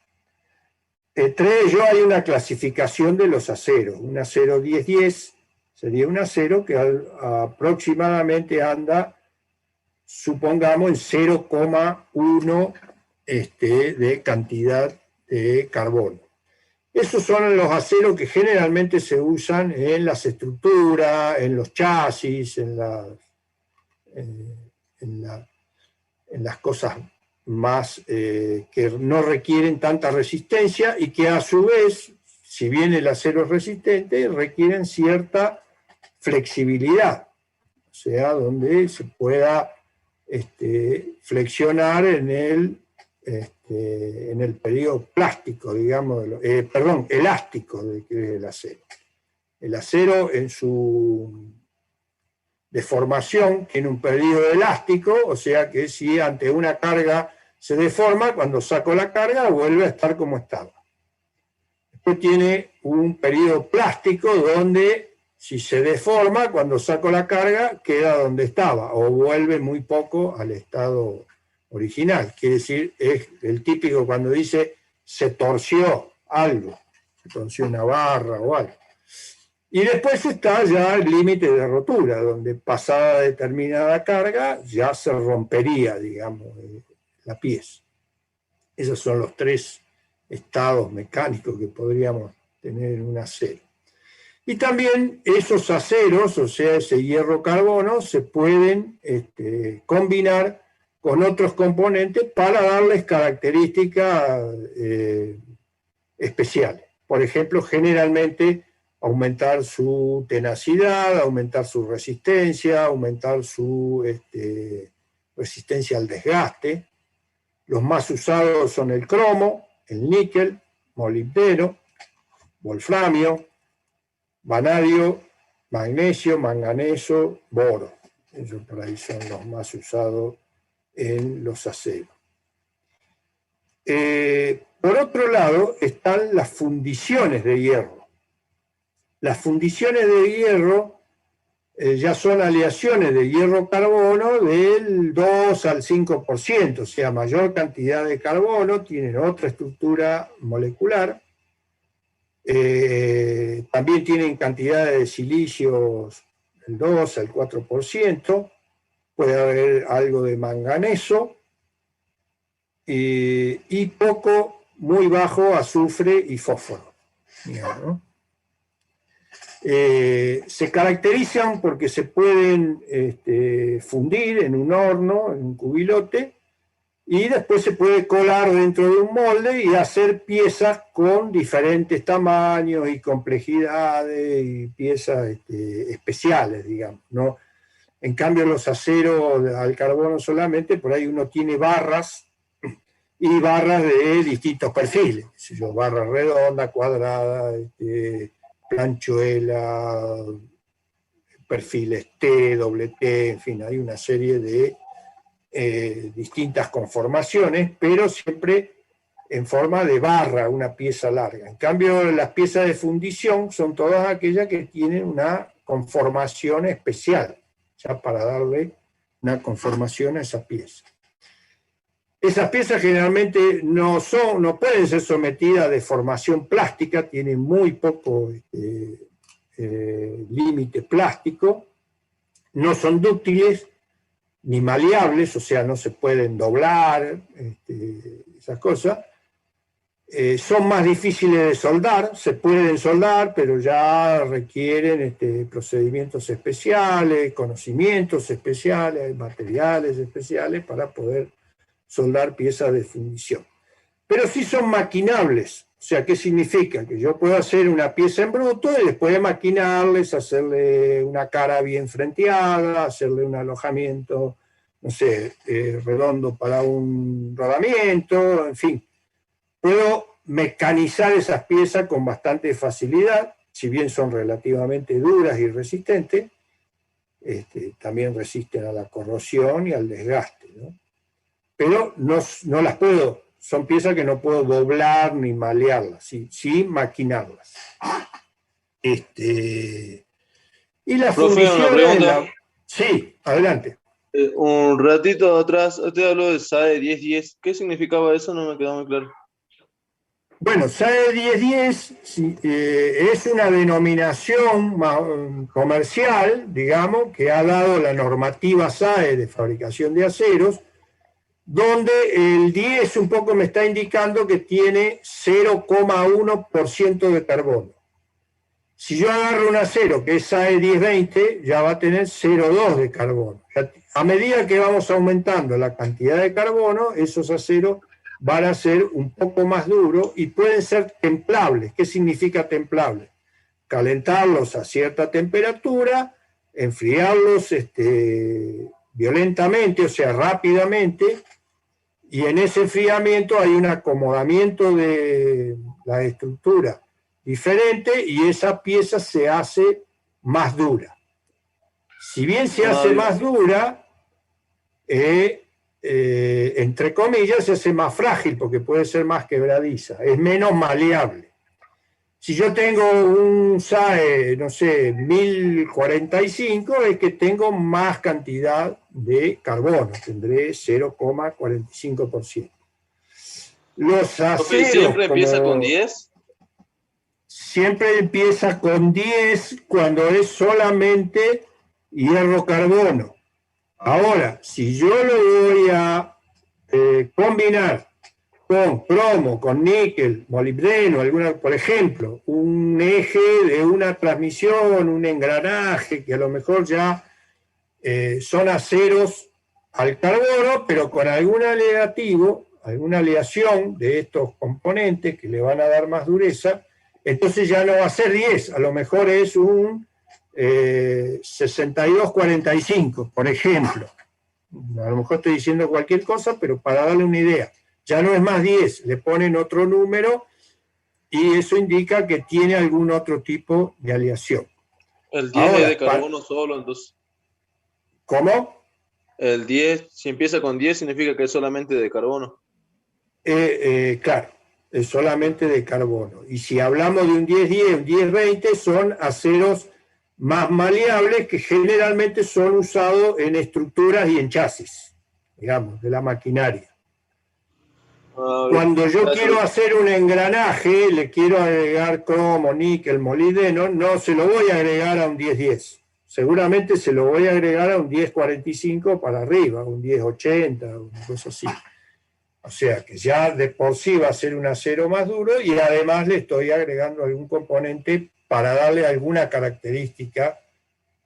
Entre ellos hay una clasificación de los aceros. Un acero 1010 sería un acero que aproximadamente anda, supongamos, en 0,1 de cantidad de carbono. Esos son los aceros que generalmente se usan en las estructuras, en los chasis, en las cosas más que no requieren tanta resistencia y que a su vez, si bien el acero es resistente, requieren cierta flexibilidad, o sea, donde se pueda flexionar en el periodo plástico, digamos, elástico del acero. El acero en su deformación tiene un periodo elástico, o sea que si ante una carga se deforma, cuando saco la carga vuelve a estar como estaba. Después tiene un periodo plástico donde si se deforma, cuando saco la carga queda donde estaba o vuelve muy poco al estado original. Quiere decir, es el típico cuando dice se torció algo, se torció una barra o algo. Y después está ya el límite de rotura, donde pasada determinada carga ya se rompería, digamos, la pieza. Esos son los tres estados mecánicos que podríamos tener en un acero. Y también esos aceros, o sea, ese hierro-carbono, se pueden combinar con otros componentes para darles características especiales. Por ejemplo, generalmente aumentar su tenacidad, aumentar su resistencia, aumentar su resistencia al desgaste. Los más usados son el cromo, el níquel, molibdeno, wolframio, vanadio, magnesio, manganeso, boro. Ellos por ahí son los más usados en los aceros. Por otro lado están las fundiciones de hierro. Las fundiciones de hierro ya son aleaciones de hierro-carbono del 2 al 5%, o sea, mayor cantidad de carbono, tienen otra estructura molecular. También tienen cantidades de silicios del 2 al 4%, puede haber algo de manganeso y poco, muy bajo azufre y fósforo, digamos, ¿no? Se caracterizan porque se pueden fundir en un horno, en un cubilote, y después se puede colar dentro de un molde y hacer piezas con diferentes tamaños y complejidades y piezas especiales, digamos, ¿no? En cambio, los aceros al carbono solamente, por ahí uno tiene barras y barras de distintos perfiles, barras redondas, cuadradas, planchuela, perfiles T, doble T, en fin, hay una serie de distintas conformaciones, pero siempre en forma de barra, una pieza larga. En cambio, las piezas de fundición son todas aquellas que tienen una conformación especial, ya para darle una conformación a esa pieza. Esas piezas generalmente no pueden ser sometidas a deformación plástica, tienen muy poco límite plástico, no son dúctiles ni maleables, o sea, no se pueden doblar, esas cosas. Son más difíciles de soldar, se pueden soldar, pero ya requieren procedimientos especiales, conocimientos especiales, materiales especiales para poder soldar piezas de fundición. Pero sí son maquinables. O sea, ¿qué significa? Que yo puedo hacer una pieza en bruto y después maquinarles, hacerle una cara bien frenteada, hacerle un alojamiento, no sé, redondo para un rodamiento, en fin. Puedo mecanizar esas piezas con bastante facilidad, si bien son relativamente duras y resistentes, también resisten a la corrosión y al desgaste, ¿no? Pero no las puedo, son piezas que no puedo doblar ni malearlas, sí maquinarlas. Y la fundición... Sí, adelante. Un ratito atrás, usted habló de SAE 1010. ¿Qué significaba eso? No me quedó muy claro. Bueno, SAE 1010 es una denominación comercial, digamos, que ha dado la normativa SAE de fabricación de aceros, donde el 10 un poco me está indicando que tiene 0,1% de carbono. Si yo agarro un acero que es SAE 1020, ya va a tener 0,2 de carbono. A medida que vamos aumentando la cantidad de carbono, esos aceros van a ser un poco más duros y pueden ser templables. ¿Qué significa templable? Calentarlos a cierta temperatura, enfriarlos violentamente, o sea, rápidamente, y en ese enfriamiento hay un acomodamiento de la estructura diferente y esa pieza se hace más dura. Si bien se hace más dura, entre comillas, se hace más frágil porque puede ser más quebradiza, es menos maleable. Si yo tengo un SAE, no sé, 1045, es que tengo más cantidad de carbono, tendré 0,45%. Los aceros... ¿Siempre empieza con 10? Siempre empieza con 10 cuando es solamente hierro-carbono. Ahora, si yo lo voy a combinar con cromo, con níquel, molibdeno, por ejemplo, un eje de una transmisión, un engranaje, que a lo mejor ya son aceros al carbono, pero con algún aleativo, alguna aleación de estos componentes que le van a dar más dureza, entonces ya no va a ser 10, a lo mejor es un 62-45, por ejemplo. A lo mejor estoy diciendo cualquier cosa, pero para darle una idea. Ya no es más 10, le ponen otro número y eso indica que tiene algún otro tipo de aleación. El 10 es de carbono solo, entonces. ¿Cómo? El 10, si empieza con 10, significa que es solamente de carbono. Claro, es solamente de carbono. Y si hablamos de un 10-10, un 10-20, son aceros más maleables que generalmente son usados en estructuras y en chasis, digamos, de la maquinaria. Cuando yo quiero hacer un engranaje, le quiero agregar cromo, níquel, molibdeno, no se lo voy a agregar a un 10-10. Seguramente se lo voy a agregar a un 10-45 para arriba, un 10-80, una cosa así. O sea que ya de por sí va a ser un acero más duro y además le estoy agregando algún componente para darle alguna característica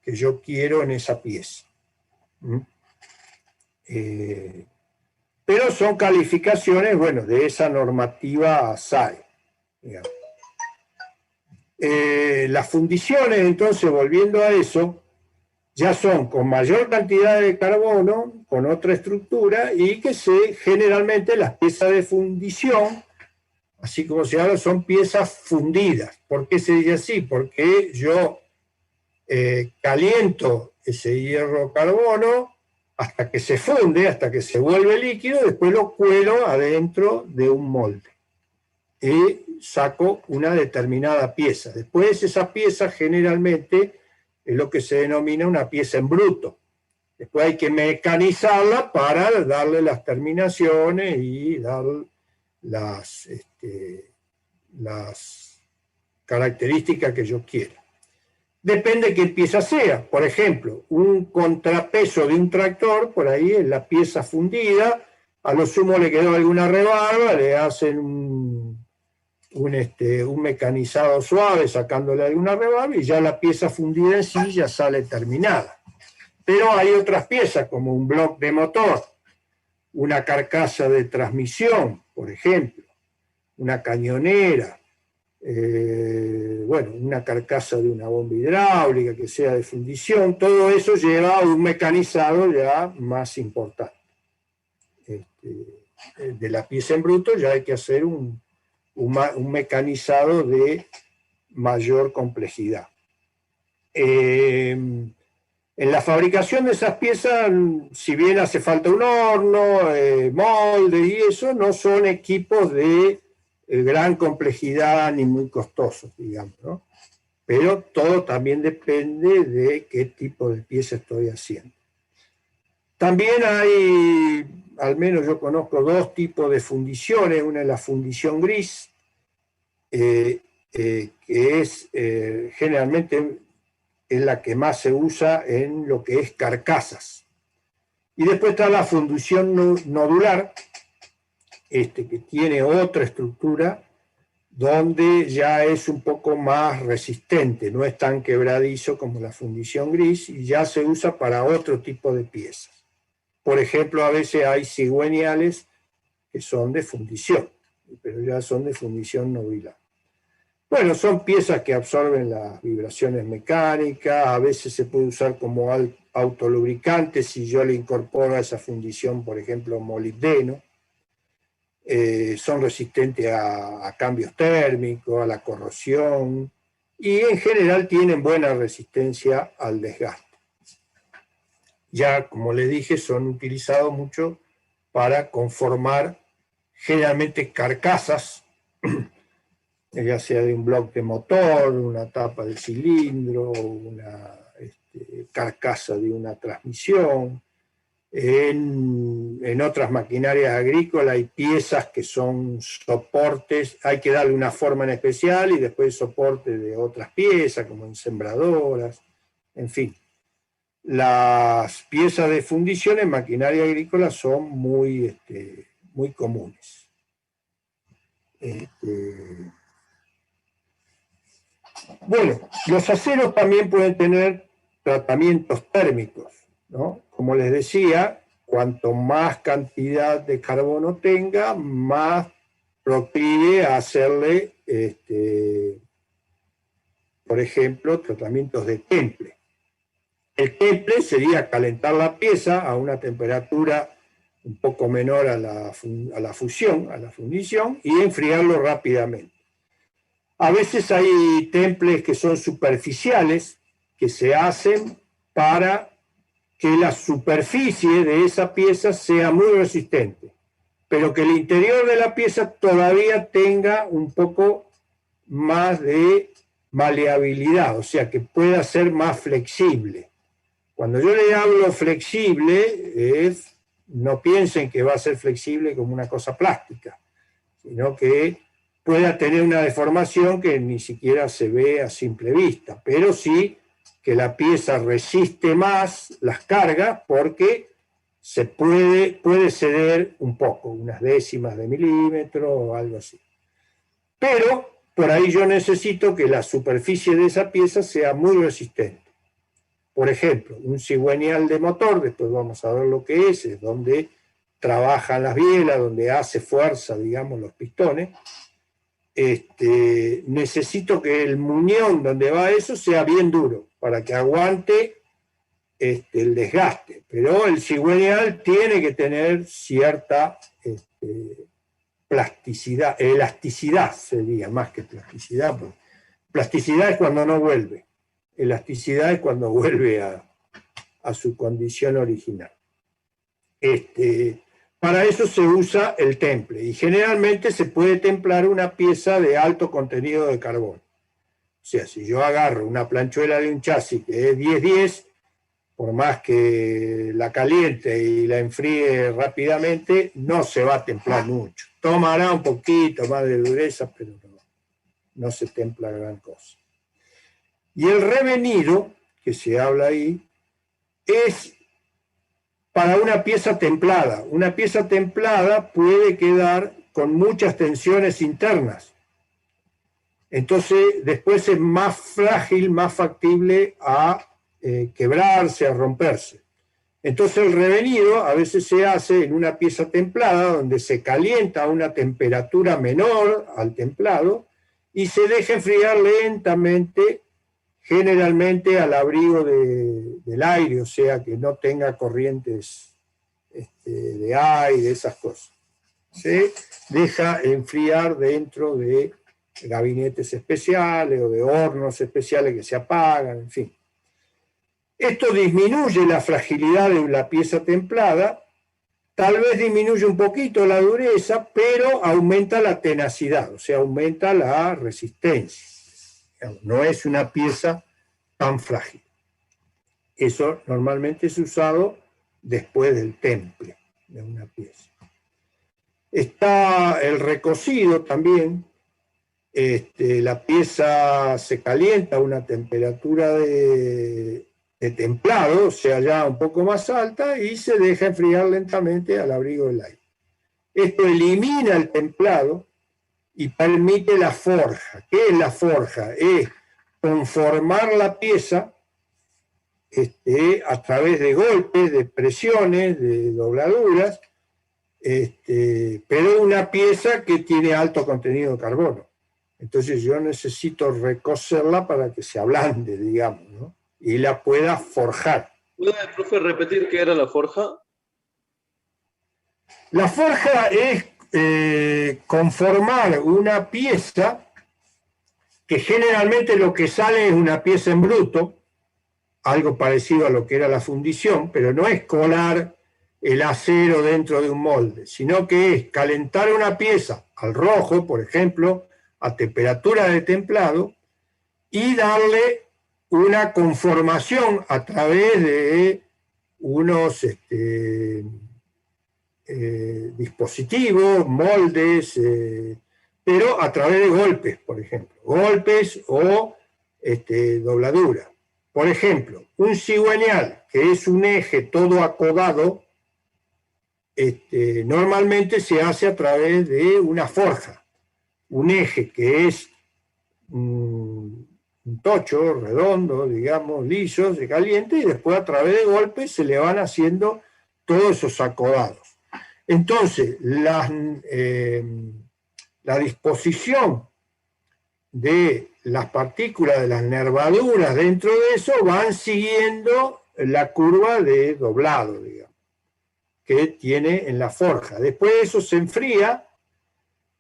que yo quiero en esa pieza. Pero son calificaciones, bueno, de esa normativa SAE. Las fundiciones, entonces, volviendo a eso, ya son con mayor cantidad de carbono, con otra estructura, y que generalmente las piezas de fundición, así como se habla, son piezas fundidas. ¿Por qué se dice así? Porque yo caliento ese hierro carbono hasta que se funde, hasta que se vuelve líquido, después lo cuelo adentro de un molde y saco una determinada pieza. Después esa pieza generalmente es lo que se denomina una pieza en bruto. Después hay que mecanizarla para darle las terminaciones y dar las características que yo quiera. Depende de qué pieza sea. Por ejemplo, un contrapeso de un tractor, por ahí es la pieza fundida, a lo sumo le quedó alguna rebarba, le hacen un mecanizado suave sacándole alguna rebarba y ya la pieza fundida en sí ya sale terminada. Pero hay otras piezas como un bloque de motor, una carcasa de transmisión, por ejemplo, una cañonera, una carcasa de una bomba hidráulica que sea de fundición, todo eso lleva a un mecanizado ya más importante. De la pieza en bruto ya hay que hacer un mecanizado de mayor complejidad. En la fabricación de esas piezas, si bien hace falta un horno, molde y eso, no son equipos de gran complejidad ni muy costosos, digamos, ¿no? Pero todo también depende de qué tipo de pieza estoy haciendo. También hay, al menos yo conozco dos tipos de fundiciones. Una es la fundición gris, que es generalmente es la que más se usa en lo que es carcasas. Y después está la fundición nodular, que tiene otra estructura, donde ya es un poco más resistente, no es tan quebradizo como la fundición gris y ya se usa para otro tipo de piezas. Por ejemplo, a veces hay cigüeñales que son de fundición, pero ya son de fundición nodular. Bueno, son piezas que absorben las vibraciones mecánicas, a veces se puede usar como autolubricante si yo le incorporo a esa fundición, por ejemplo, molibdeno. Son resistentes a cambios térmicos, a la corrosión y en general tienen buena resistencia al desgaste. Ya, como les dije, son utilizados mucho para conformar generalmente carcasas, ya sea de un bloque de motor, una tapa de cilindro, una carcasa de una transmisión. En otras maquinarias agrícolas hay piezas que son soportes, hay que darle una forma en especial y después soporte de otras piezas como en sembradoras, en fin. Las piezas de fundición en maquinaria agrícola son muy comunes. Bueno, los aceros también pueden tener tratamientos térmicos, ¿no? Como les decía, cuanto más cantidad de carbono tenga, más proclive a hacerle, por ejemplo, tratamientos de temple. El temple sería calentar la pieza a una temperatura un poco menor a la fusión, a la fundición, y enfriarlo rápidamente. A veces hay temples que son superficiales, que se hacen para que la superficie de esa pieza sea muy resistente, pero que el interior de la pieza todavía tenga un poco más de maleabilidad, o sea, que pueda ser más flexible. Cuando yo le hablo flexible, no piensen que va a ser flexible como una cosa plástica, sino que pueda tener una deformación que ni siquiera se ve a simple vista, pero sí que la pieza resiste más las cargas porque se puede ceder un poco, unas décimas de milímetro o algo así. Pero por ahí yo necesito que la superficie de esa pieza sea muy resistente. Por ejemplo, un cigüeñal de motor, después vamos a ver lo que es donde trabajan las bielas, donde hace fuerza, digamos, los pistones. Necesito que el muñón donde va eso sea bien duro para que aguante el desgaste, pero el cigüeñal tiene que tener cierta plasticidad, elasticidad sería más que plasticidad, porque plasticidad es cuando no vuelve, elasticidad es cuando vuelve a su condición original. Para eso se usa el temple y generalmente se puede templar una pieza de alto contenido de carbón. O sea, si yo agarro una planchuela de un chasis que es 10-10, por más que la caliente y la enfríe rápidamente, no se va a templar mucho. Tomará un poquito más de dureza, pero no se templa gran cosa. Y el revenido, que se habla ahí, es para una pieza templada. Una pieza templada puede quedar con muchas tensiones internas. Entonces, después es más frágil, más factible a quebrarse, a romperse. Entonces, el revenido a veces se hace en una pieza templada, donde se calienta a una temperatura menor al templado y se deja enfriar lentamente, generalmente al abrigo del aire, o sea, que no tenga corrientes de aire, esas cosas. Se deja enfriar dentro de gabinetes especiales o de hornos especiales que se apagan, en fin. Esto disminuye la fragilidad de la pieza templada, tal vez disminuye un poquito la dureza, pero aumenta la tenacidad, o sea, aumenta la resistencia. No es una pieza tan frágil. Eso normalmente es usado después del temple de una pieza. Está el recocido también. La pieza se calienta a una temperatura de templado, o sea, ya un poco más alta, y se deja enfriar lentamente al abrigo del aire. Esto elimina el templado y permite la forja. ¿Qué es la forja? Es conformar la pieza a través de golpes, de presiones, de dobladuras, pero una pieza que tiene alto contenido de carbono. Entonces yo necesito recocerla para que se ablande, digamos, ¿no? Y la pueda forjar. ¿Puede, profe, repetir qué era la forja? La forja es conformar una pieza que generalmente lo que sale es una pieza en bruto, algo parecido a lo que era la fundición, pero no es colar el acero dentro de un molde, sino que es calentar una pieza al rojo, por ejemplo, a temperatura de templado, y darle una conformación a través de unos dispositivos, moldes, pero a través de golpes, por ejemplo, golpes o dobladura. Por ejemplo, un cigüeñal, que es un eje todo acodado, normalmente se hace a través de una forja. Un eje que es un tocho redondo, digamos, liso, se calienta y después a través de golpes se le van haciendo todos esos acodados. Entonces, la disposición de las partículas de las nervaduras dentro de eso van siguiendo la curva de doblado, digamos, que tiene en la forja. Después eso se enfría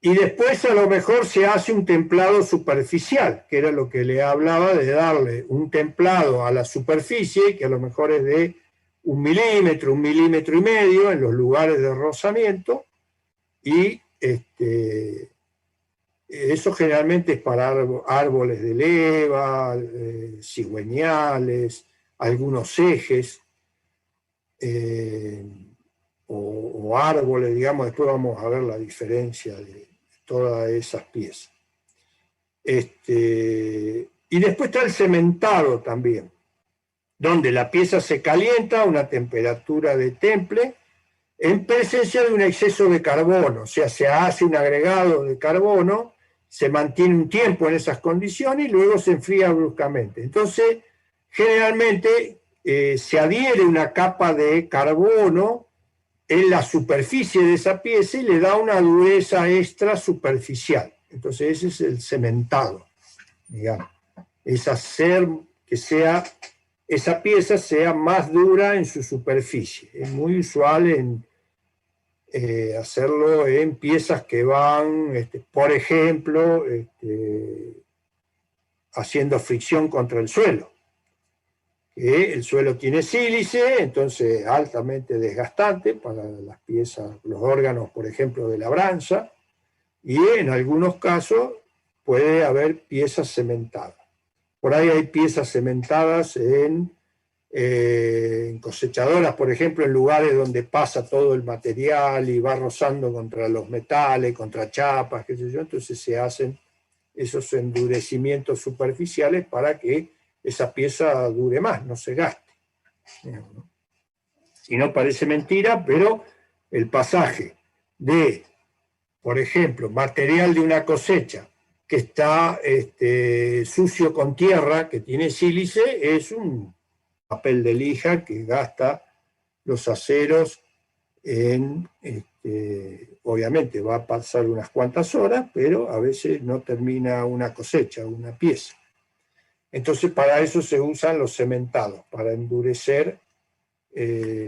y después a lo mejor se hace un templado superficial, que era lo que le hablaba de darle un templado a la superficie, que a lo mejor es de 1 milímetro, 1,5 milímetros en los lugares de rozamiento, y eso generalmente es para árboles de leva, cigüeñales, algunos ejes, o árboles, digamos. Después vamos a ver la diferencia de todas esas piezas. Y después está el cementado también, donde la pieza se calienta a una temperatura de temple en presencia de un exceso de carbono, o sea, se hace un agregado de carbono, se mantiene un tiempo en esas condiciones y luego se enfría bruscamente. Entonces, generalmente se adhiere una capa de carbono en la superficie de esa pieza y le da una dureza extra superficial. Entonces ese es el cementado, digamos. Es hacer que esa pieza sea más dura en su superficie. Es muy usual hacerlo en piezas que van, por ejemplo, haciendo fricción contra el suelo. El suelo tiene sílice, entonces altamente desgastante para las piezas, los órganos, por ejemplo, de labranza, y en algunos casos puede haber piezas cementadas. Por ahí hay piezas cementadas en cosechadoras, por ejemplo, en lugares donde pasa todo el material y va rozando contra los metales, contra chapas, qué sé yo, entonces se hacen esos endurecimientos superficiales para que esa pieza dure más, no se gaste. Y no parece mentira, pero el pasaje de, por ejemplo, material de una cosecha que está sucio con tierra, que tiene sílice, es un papel de lija que gasta los aceros obviamente va a pasar unas cuantas horas, pero a veces no termina una cosecha, una pieza. Entonces, para eso se usan los cementados, para endurecer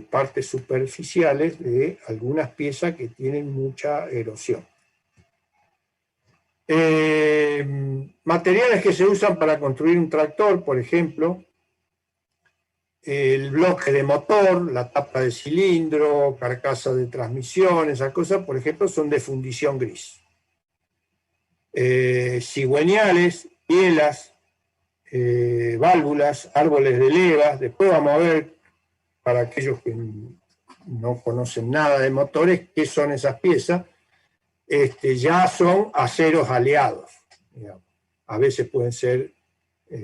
partes superficiales de algunas piezas que tienen mucha erosión. Materiales que se usan para construir un tractor, por ejemplo, el bloque de motor, la tapa de cilindro, carcasa de transmisión, esas cosas, por ejemplo, son de fundición gris. Cigüeñales, bielas, válvulas, árboles de leva. Después vamos a ver, para aquellos que no conocen nada de motores, qué son esas piezas. Ya son aceros aleados, digamos. A veces pueden ser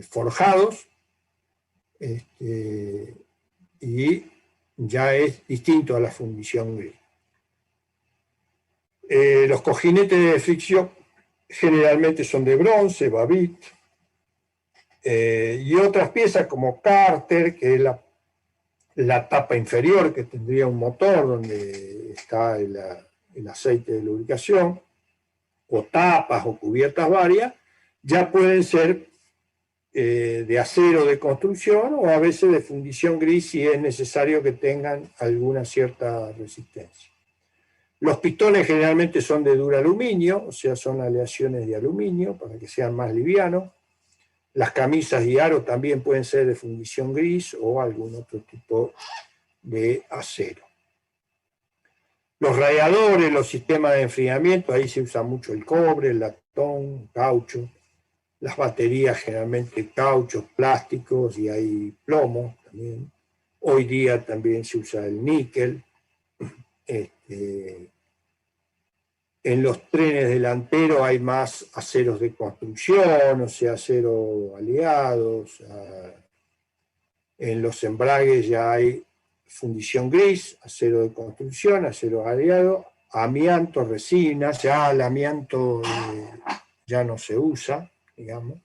forjados, y ya es distinto a la fundición gris. Los cojinetes de fricción generalmente son de bronce, babit, y otras piezas como cárter, que es la tapa inferior que tendría un motor donde está el aceite de lubricación, o tapas o cubiertas varias, ya pueden ser de acero de construcción o a veces de fundición gris si es necesario que tengan alguna cierta resistencia. Los pistones generalmente son de duraluminio, o sea, son aleaciones de aluminio para que sean más livianos. Las camisas y aros también pueden ser de fundición gris o algún otro tipo de acero. Los radiadores, los sistemas de enfriamiento, ahí se usa mucho el cobre, el latón, caucho. Las baterías generalmente cauchos, plásticos, y hay plomo también. Hoy día también se usa el níquel. En los trenes delanteros hay más aceros de construcción, o sea, acero aleados. En los embragues ya hay fundición gris, acero de construcción, acero aleado, amianto, resinas. Ya el amianto ya no se usa, digamos,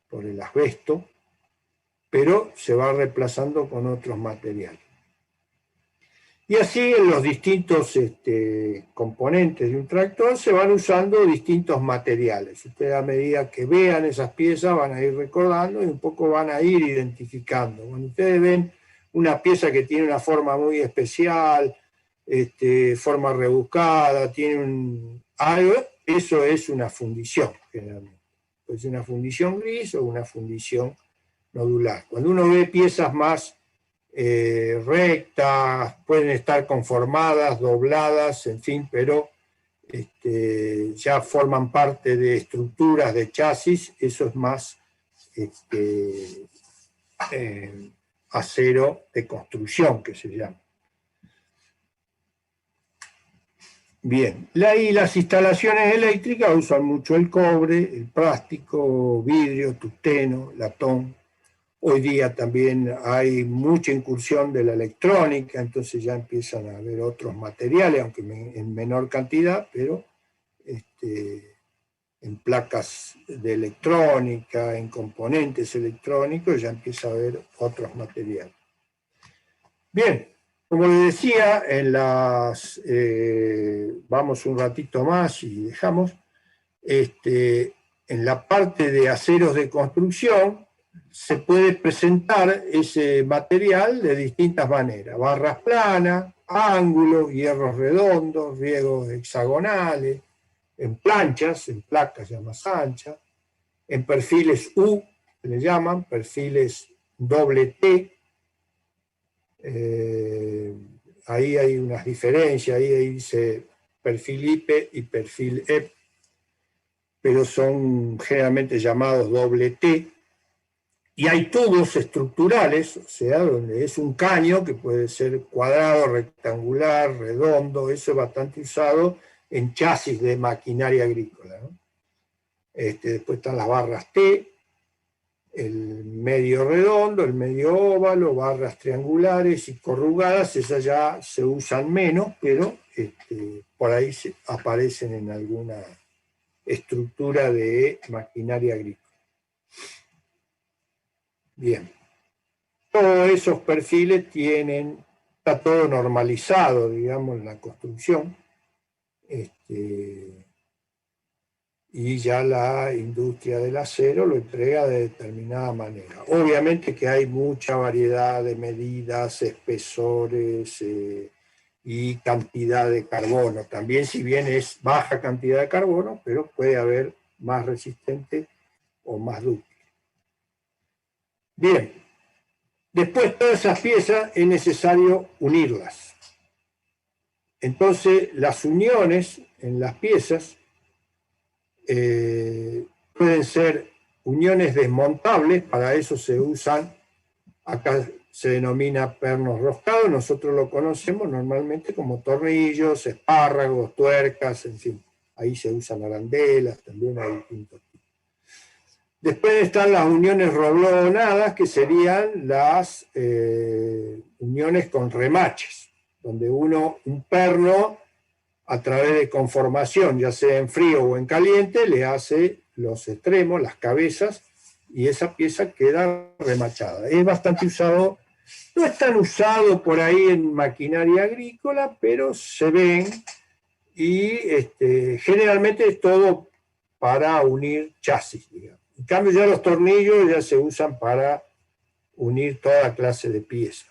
por el asbesto, pero se va reemplazando con otros materiales. Y así en los distintos componentes de un tractor se van usando distintos materiales. Ustedes a medida que vean esas piezas van a ir recordando y un poco van a ir identificando. Cuando ustedes ven una pieza que tiene una forma muy especial, forma rebuscada, tiene algo, eso es una fundición generalmente. Pues una fundición gris o una fundición nodular. Cuando uno ve piezas más rectas, pueden estar conformadas, dobladas, en fin, pero ya forman parte de estructuras de chasis, eso es más acero de construcción, que se llama. Bien, y las instalaciones eléctricas usan mucho el cobre, el plástico, vidrio, tungsteno, latón. Hoy día también hay mucha incursión de la electrónica, entonces ya empiezan a haber otros materiales, aunque en menor cantidad, pero en placas de electrónica, en componentes electrónicos, ya empieza a haber otros materiales. Bien. Como les decía, vamos un ratito más y dejamos, en la parte de aceros de construcción se puede presentar ese material de distintas maneras: barras planas, ángulos, hierros redondos, riegos hexagonales, en planchas, en placas ya más anchas, en perfiles U, se le llaman, perfiles doble T. Ahí hay unas diferencias, ahí dice perfil IP y perfil EP, pero son generalmente llamados doble T. Y hay tubos estructurales, o sea, donde es un caño que puede ser cuadrado, rectangular, redondo. Eso es bastante usado en chasis de maquinaria agrícola, ¿no? Después están las barras T, el medio redondo, el medio óvalo, barras triangulares y corrugadas. Esas ya se usan menos, pero por ahí aparecen en alguna estructura de maquinaria agrícola. Bien, todos esos perfiles está todo normalizado, digamos, en la construcción, y ya la industria del acero lo entrega de determinada manera. Obviamente que hay mucha variedad de medidas, espesores y cantidad de carbono. También, si bien es baja cantidad de carbono, pero puede haber más resistente o más dúctil. Bien, después todas esas piezas es necesario unirlas. Entonces, las uniones en las piezas pueden ser uniones desmontables. Para eso se usan, acá se denomina pernos roscados, nosotros lo conocemos normalmente como tornillos, espárragos, tuercas, en fin, ahí se usan arandelas, también hay distintos tipos. Después están las uniones roblonadas, que serían las uniones con remaches, donde un perno, a través de conformación, ya sea en frío o en caliente, le hace los extremos, las cabezas, y esa pieza queda remachada. Es bastante usado, no es tan usado por ahí en maquinaria agrícola, pero se ven, y generalmente es todo para unir chasis, digamos. En cambio, ya los tornillos ya se usan para unir toda clase de piezas.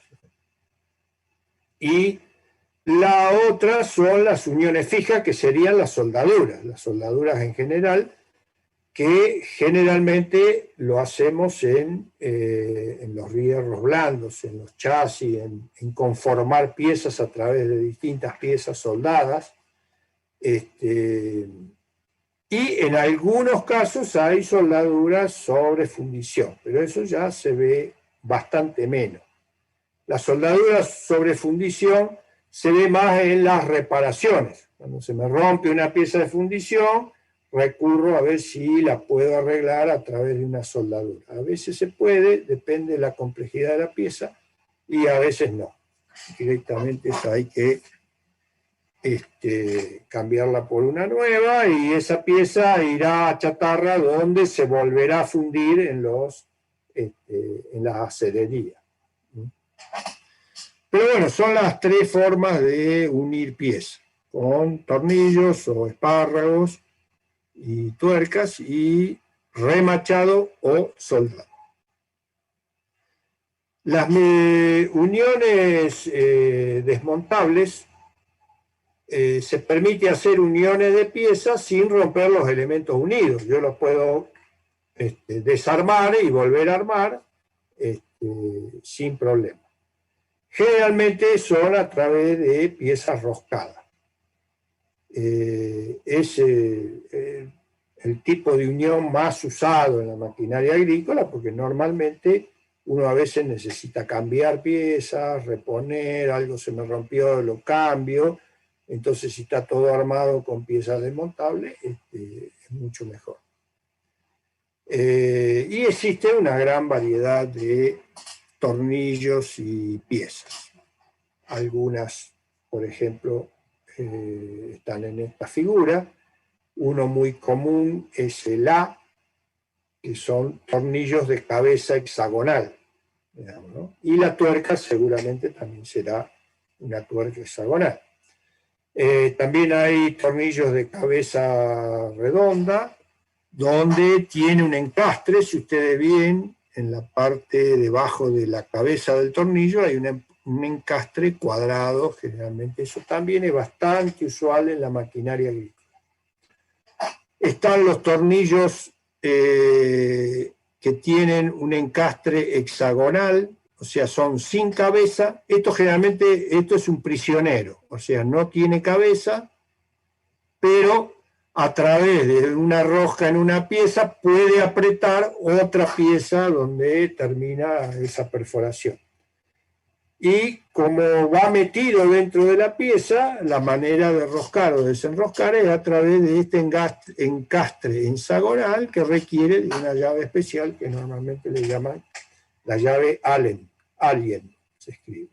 Y la otra son las uniones fijas, que serían las soldaduras en general, que generalmente lo hacemos en los hierros blandos, en los chasis, en conformar piezas a través de distintas piezas soldadas. Y en algunos casos hay soldaduras sobre fundición, pero eso ya se ve bastante menos. Las soldaduras sobre fundición se ve más en las reparaciones. Cuando se me rompe una pieza de fundición, recurro a ver si la puedo arreglar a través de una soldadura. A veces se puede, depende de la complejidad de la pieza, y a veces no. Directamente hay que cambiarla por una nueva, y esa pieza irá a chatarra, donde se volverá a fundir en las acererías. Pero bueno, son las tres formas de unir piezas: con tornillos o espárragos y tuercas, y remachado o soldado. Las uniones desmontables, se permite hacer uniones de piezas sin romper los elementos unidos. Yo los puedo desarmar y volver a armar, sin problema. Generalmente son a través de piezas roscadas. Es el tipo de unión más usado en la maquinaria agrícola, porque normalmente uno a veces necesita cambiar piezas, reponer, algo se me rompió, lo cambio. Entonces, si está todo armado con piezas desmontables, es mucho mejor. Y existe una gran variedad de tornillos y piezas. Algunas, por ejemplo, están en esta figura. Uno muy común es el A, que son tornillos de cabeza hexagonal, digamos, ¿no? Y la tuerca seguramente también será una tuerca hexagonal. También hay tornillos de cabeza redonda, donde tiene un encastre. Si ustedes ven, en la parte debajo de la cabeza del tornillo hay un encastre cuadrado, generalmente. Eso también es bastante usual en la maquinaria agrícola. Están los tornillos que tienen un encastre hexagonal, o sea, son sin cabeza. Esto es un prisionero, o sea, no tiene cabeza, pero a través de una rosca en una pieza puede apretar otra pieza donde termina esa perforación. Y como va metido dentro de la pieza, la manera de roscar o desenroscar es a través de este encastre hexagonal, que requiere de una llave especial que normalmente le llaman la llave Allen se escribe.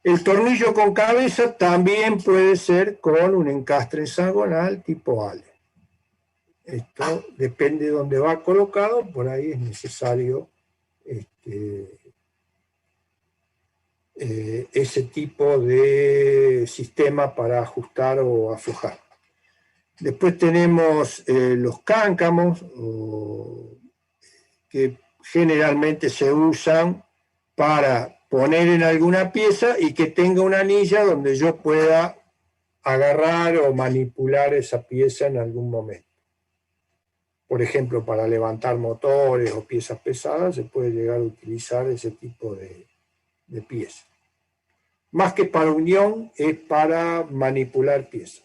El tornillo con cabeza también puede ser con un encastre hexagonal tipo Allen. Esto depende de dónde va colocado, por ahí es necesario ese tipo de sistema para ajustar o aflojar. Después tenemos los cáncamos, que generalmente se usan para poner en alguna pieza y que tenga una anilla donde yo pueda agarrar o manipular esa pieza en algún momento. Por ejemplo, para levantar motores o piezas pesadas se puede llegar a utilizar ese tipo de piezas. Más que para unión, es para manipular piezas.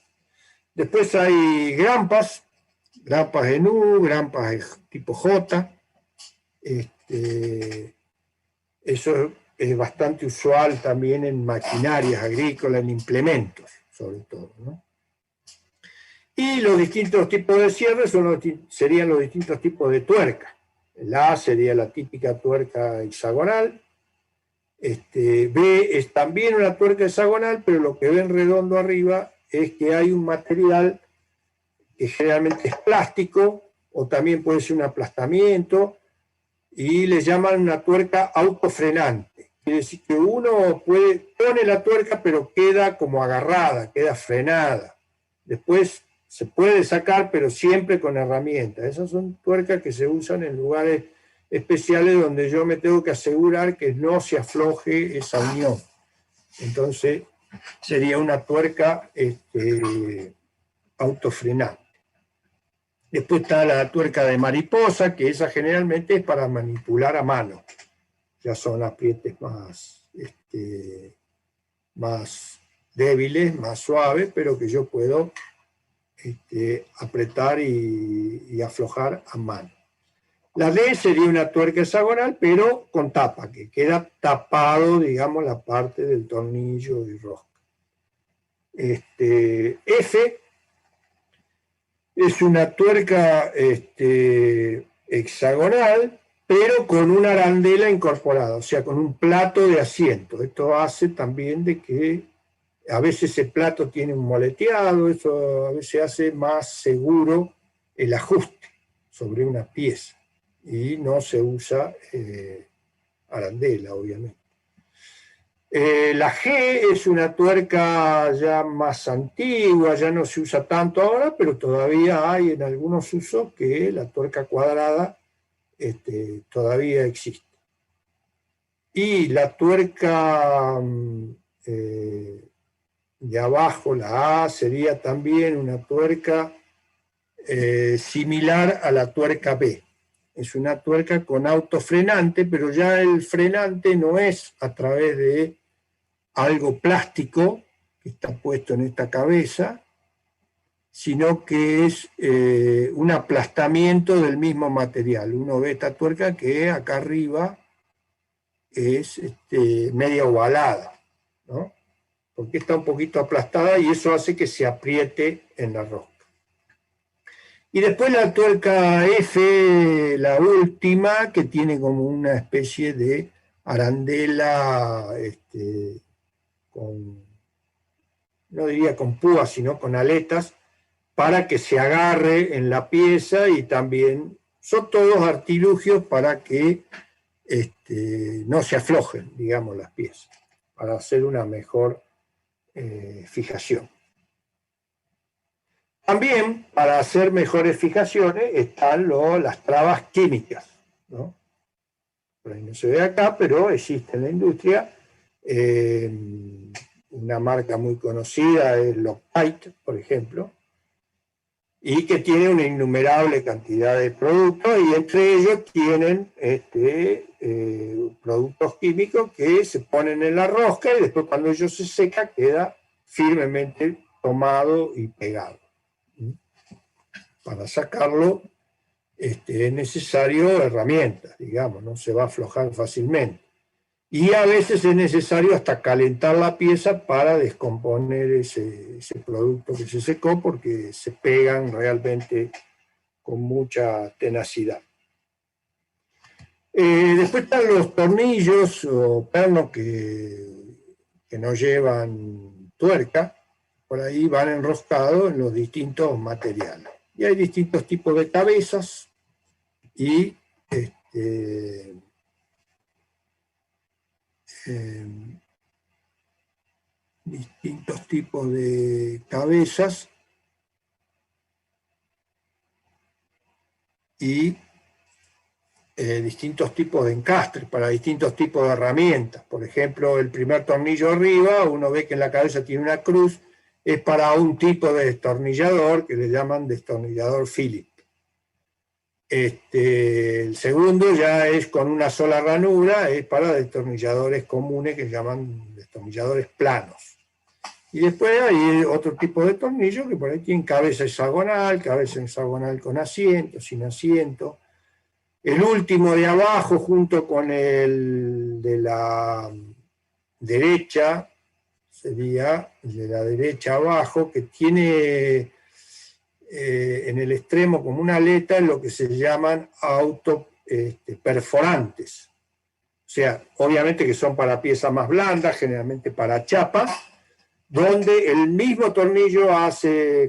Después hay grampas en U, grampas tipo J. Eso es bastante usual también en maquinarias agrícolas, en implementos, sobre todo, ¿no? Y los distintos tipos de cierres serían los distintos tipos de tuerca. El A sería la típica tuerca hexagonal. B es también una tuerca hexagonal, pero lo que ven redondo arriba es que hay un material que generalmente es plástico, o también puede ser un aplastamiento, y le llaman una tuerca autofrenante. Quiere decir que uno pone la tuerca, pero queda como agarrada, queda frenada. Después se puede sacar, pero siempre con herramientas. Esas son tuercas que se usan en lugares especiales donde yo me tengo que asegurar que no se afloje esa unión. Entonces sería una tuerca autofrenante. Después está la tuerca de mariposa, que esa generalmente es para manipular a mano. Ya son aprietes más débiles, más suaves, pero que yo puedo apretar y aflojar a mano. La D sería una tuerca hexagonal, pero con tapa, que queda tapado, digamos, la parte del tornillo y rosca. F es una tuerca hexagonal, pero con una arandela incorporada, o sea, con un plato de asiento. Esto hace también de que a veces el plato tiene un moleteado, eso a veces hace más seguro el ajuste sobre una pieza. Y no se usa arandela, obviamente. La G es una tuerca ya más antigua, ya no se usa tanto ahora, pero todavía hay en algunos usos que la tuerca cuadrada todavía existe. Y la tuerca de abajo, la A, sería también una tuerca similar a la tuerca B. es una tuerca con autofrenante, pero ya el frenante no es a través de algo plástico que está puesto en esta cabeza, sino que es un aplastamiento del mismo material. Uno ve esta tuerca que acá arriba es media ovalada, ¿no? Porque está un poquito aplastada y eso hace que se apriete en la rosca. Y después la tuerca F, la última, que tiene como una especie de arandela no diría con púas, sino con aletas, para que se agarre en la pieza, y también son todos artilugios para que no se aflojen, digamos, las piezas, para hacer una mejor fijación. También, para hacer mejores fijaciones, están las trabas químicas, ¿no? Por ahí no se ve acá, pero existe en la industria. Una marca muy conocida es Loctite, por ejemplo, y que tiene una innumerable cantidad de productos, y entre ellos tienen productos químicos que se ponen en la rosca y después cuando ello se seca queda firmemente tomado y pegado. Para sacarlo es necesario herramientas, digamos, no se va a aflojar fácilmente. Y a veces es necesario hasta calentar la pieza para descomponer ese producto que se secó, porque se pegan realmente con mucha tenacidad. Después están los tornillos o pernos que no llevan tuerca, por ahí van enroscados en los distintos materiales. Y hay distintos tipos de cabezas y distintos tipos de cabezas y distintos tipos de encastres para distintos tipos de herramientas. Por ejemplo, el primer tornillo arriba, uno ve que en la cabeza tiene una cruz, es para un tipo de destornillador que le llaman destornillador Phillips. El segundo ya es con una sola ranura, es para destornilladores comunes que se llaman destornilladores planos. Y después hay otro tipo de tornillos que por ahí tienen cabeza hexagonal con asiento, sin asiento. El último de abajo, junto con el de la derecha, sería el de la derecha abajo, que tiene en el extremo como una aleta lo que se llaman autoperforantes. O sea, obviamente que son para piezas más blandas, generalmente para chapas, donde el mismo tornillo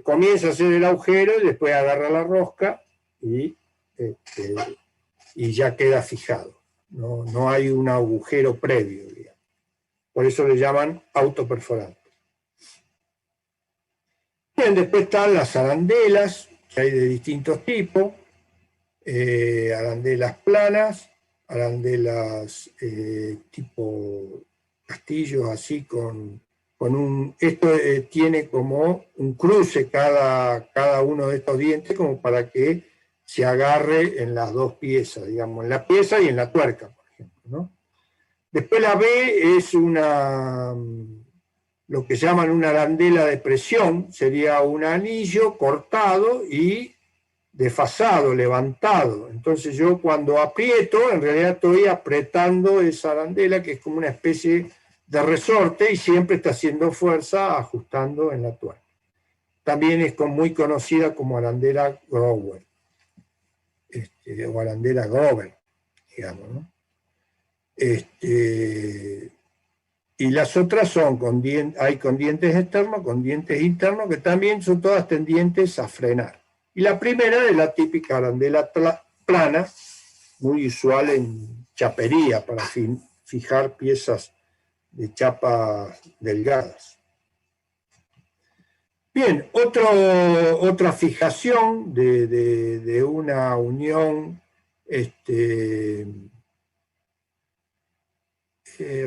comienza a hacer el agujero y después agarra la rosca y ya queda fijado. No hay un agujero previo, digamos. Por eso le llaman autoperforantes. Bien, después están las arandelas, que hay de distintos tipos, arandelas planas, arandelas tipo castillos, así esto tiene como un cruce cada uno de estos dientes, como para que se agarre en las dos piezas, digamos, en la pieza y en la tuerca, por ejemplo, ¿no? Después la B es lo que llaman una arandela de presión, sería un anillo cortado y desfasado, levantado. Entonces yo cuando aprieto, en realidad estoy apretando esa arandela, que es como una especie de resorte, y siempre está haciendo fuerza ajustando en la tuerca. También es muy conocida como arandela Grover, o arandela Grover, digamos, ¿no? Y las otras son hay con dientes externos, con dientes internos, que también son todas tendientes a frenar. Y la primera es la típica arandela plana, muy usual en chapería, para fijar piezas de chapa delgadas. Bien, otra fijación de una unión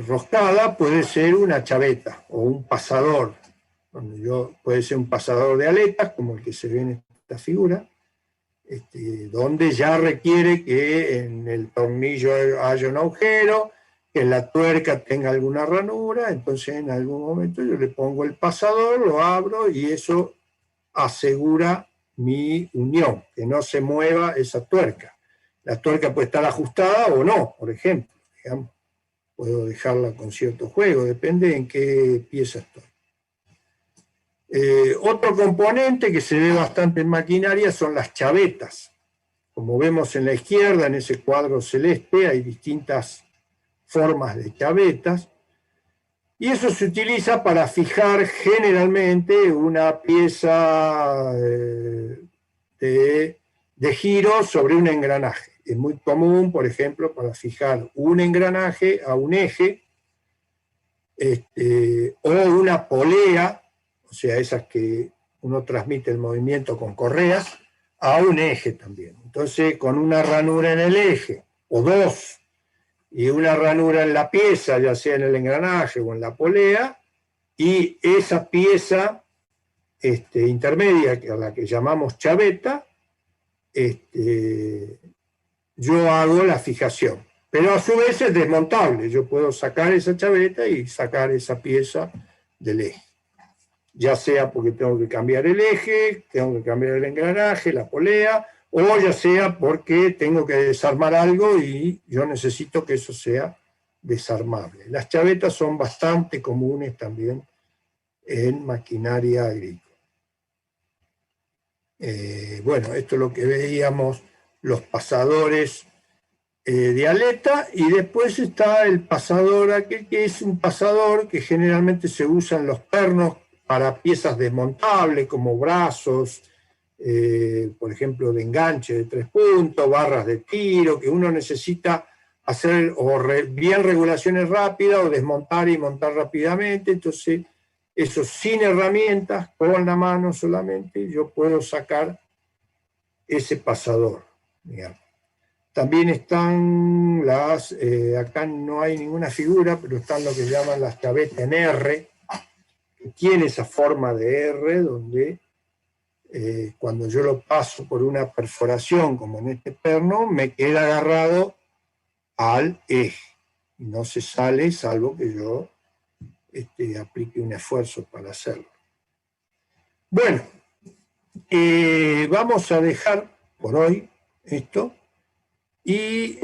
roscada puede ser una chaveta o un pasador. Puede ser un pasador de aletas, como el que se ve en esta figura, donde ya requiere que en el tornillo haya un agujero, que en la tuerca tenga alguna ranura. Entonces en algún momento yo le pongo el pasador, lo abro y eso asegura mi unión, que no se mueva esa tuerca. La tuerca puede estar ajustada o no, por ejemplo, digamos. Puedo dejarla con cierto juego, depende en qué pieza estoy. Otro componente que se ve bastante en maquinaria son las chavetas. Como vemos en la izquierda, en ese cuadro celeste, hay distintas formas de chavetas. Y eso se utiliza para fijar generalmente una pieza de giro sobre un engranaje. Es muy común, por ejemplo, para fijar un engranaje a un eje, o una polea, o sea, esas que uno transmite el movimiento con correas, a un eje también. Entonces, con una ranura en el eje, o dos, y una ranura en la pieza, ya sea en el engranaje o en la polea, y esa pieza intermedia, a la que llamamos chaveta, yo hago la fijación. Pero a su vez es desmontable. Yo puedo sacar esa chaveta y sacar esa pieza del eje. Ya sea porque tengo que cambiar el eje, tengo que cambiar el engranaje, la polea, o ya sea porque tengo que desarmar algo y yo necesito que eso sea desarmable. Las chavetas son bastante comunes también en maquinaria agrícola. Bueno, esto es lo que veíamos, los pasadores de aleta, y después está el pasador aquel, que es un pasador que generalmente se usa en los pernos para piezas desmontables como brazos, por ejemplo, de enganche de 3 puntos, barras de tiro, que uno necesita hacer bien regulaciones rápidas o desmontar y montar rápidamente. Entonces, eso sin herramientas, con la mano solamente, yo puedo sacar ese pasador, digamos. También están las, acá no hay ninguna figura, pero están lo que llaman las chavetas en R, que tiene esa forma de R, donde cuando yo lo paso por una perforación, como en este perno, me queda agarrado al eje. Y no se sale, salvo que yo aplique un esfuerzo para hacerlo. Bueno, vamos a dejar por hoy esto. Y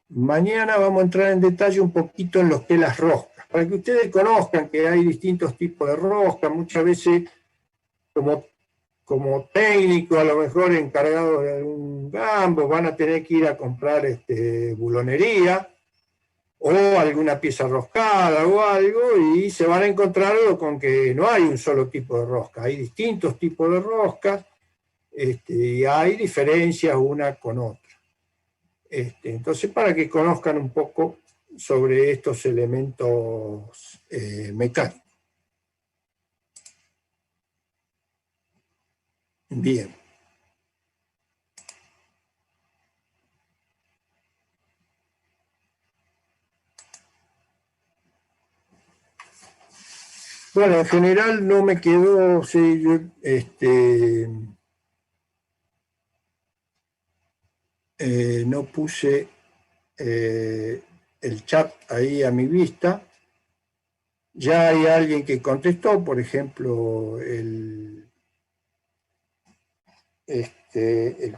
mañana vamos a entrar en detalle un poquito en lo que es las roscas, para que ustedes conozcan que hay distintos tipos de roscas. Muchas veces como técnico, a lo mejor encargado de algún campo, van a tener que ir a comprar bulonería o alguna pieza roscada o algo, y se van a encontrar con que no hay un solo tipo de rosca, hay distintos tipos de roscas. Y hay diferencias una con otra. Entonces, para que conozcan un poco sobre estos elementos mecánicos. Bien. Bueno, en general no me quedó, sí, yo, no puse el chat ahí a mi vista. Ya hay alguien que contestó, por ejemplo, el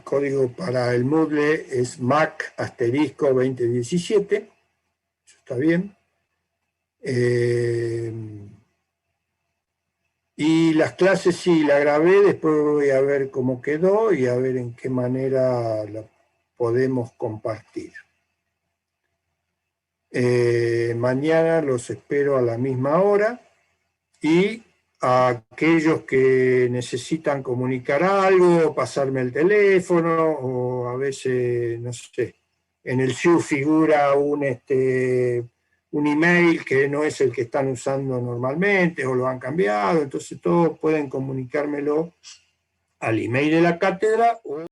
código para el Moodle es Mac*2017, eso está bien. Y las clases sí, la grabé, después voy a ver cómo quedó y a ver en qué manera la podemos compartir. Mañana los espero a la misma hora, y a aquellos que necesitan comunicar algo, pasarme el teléfono, o a veces, no sé, en el SIU figura un email que no es el que están usando normalmente o lo han cambiado, entonces todos pueden comunicármelo al email de la cátedra o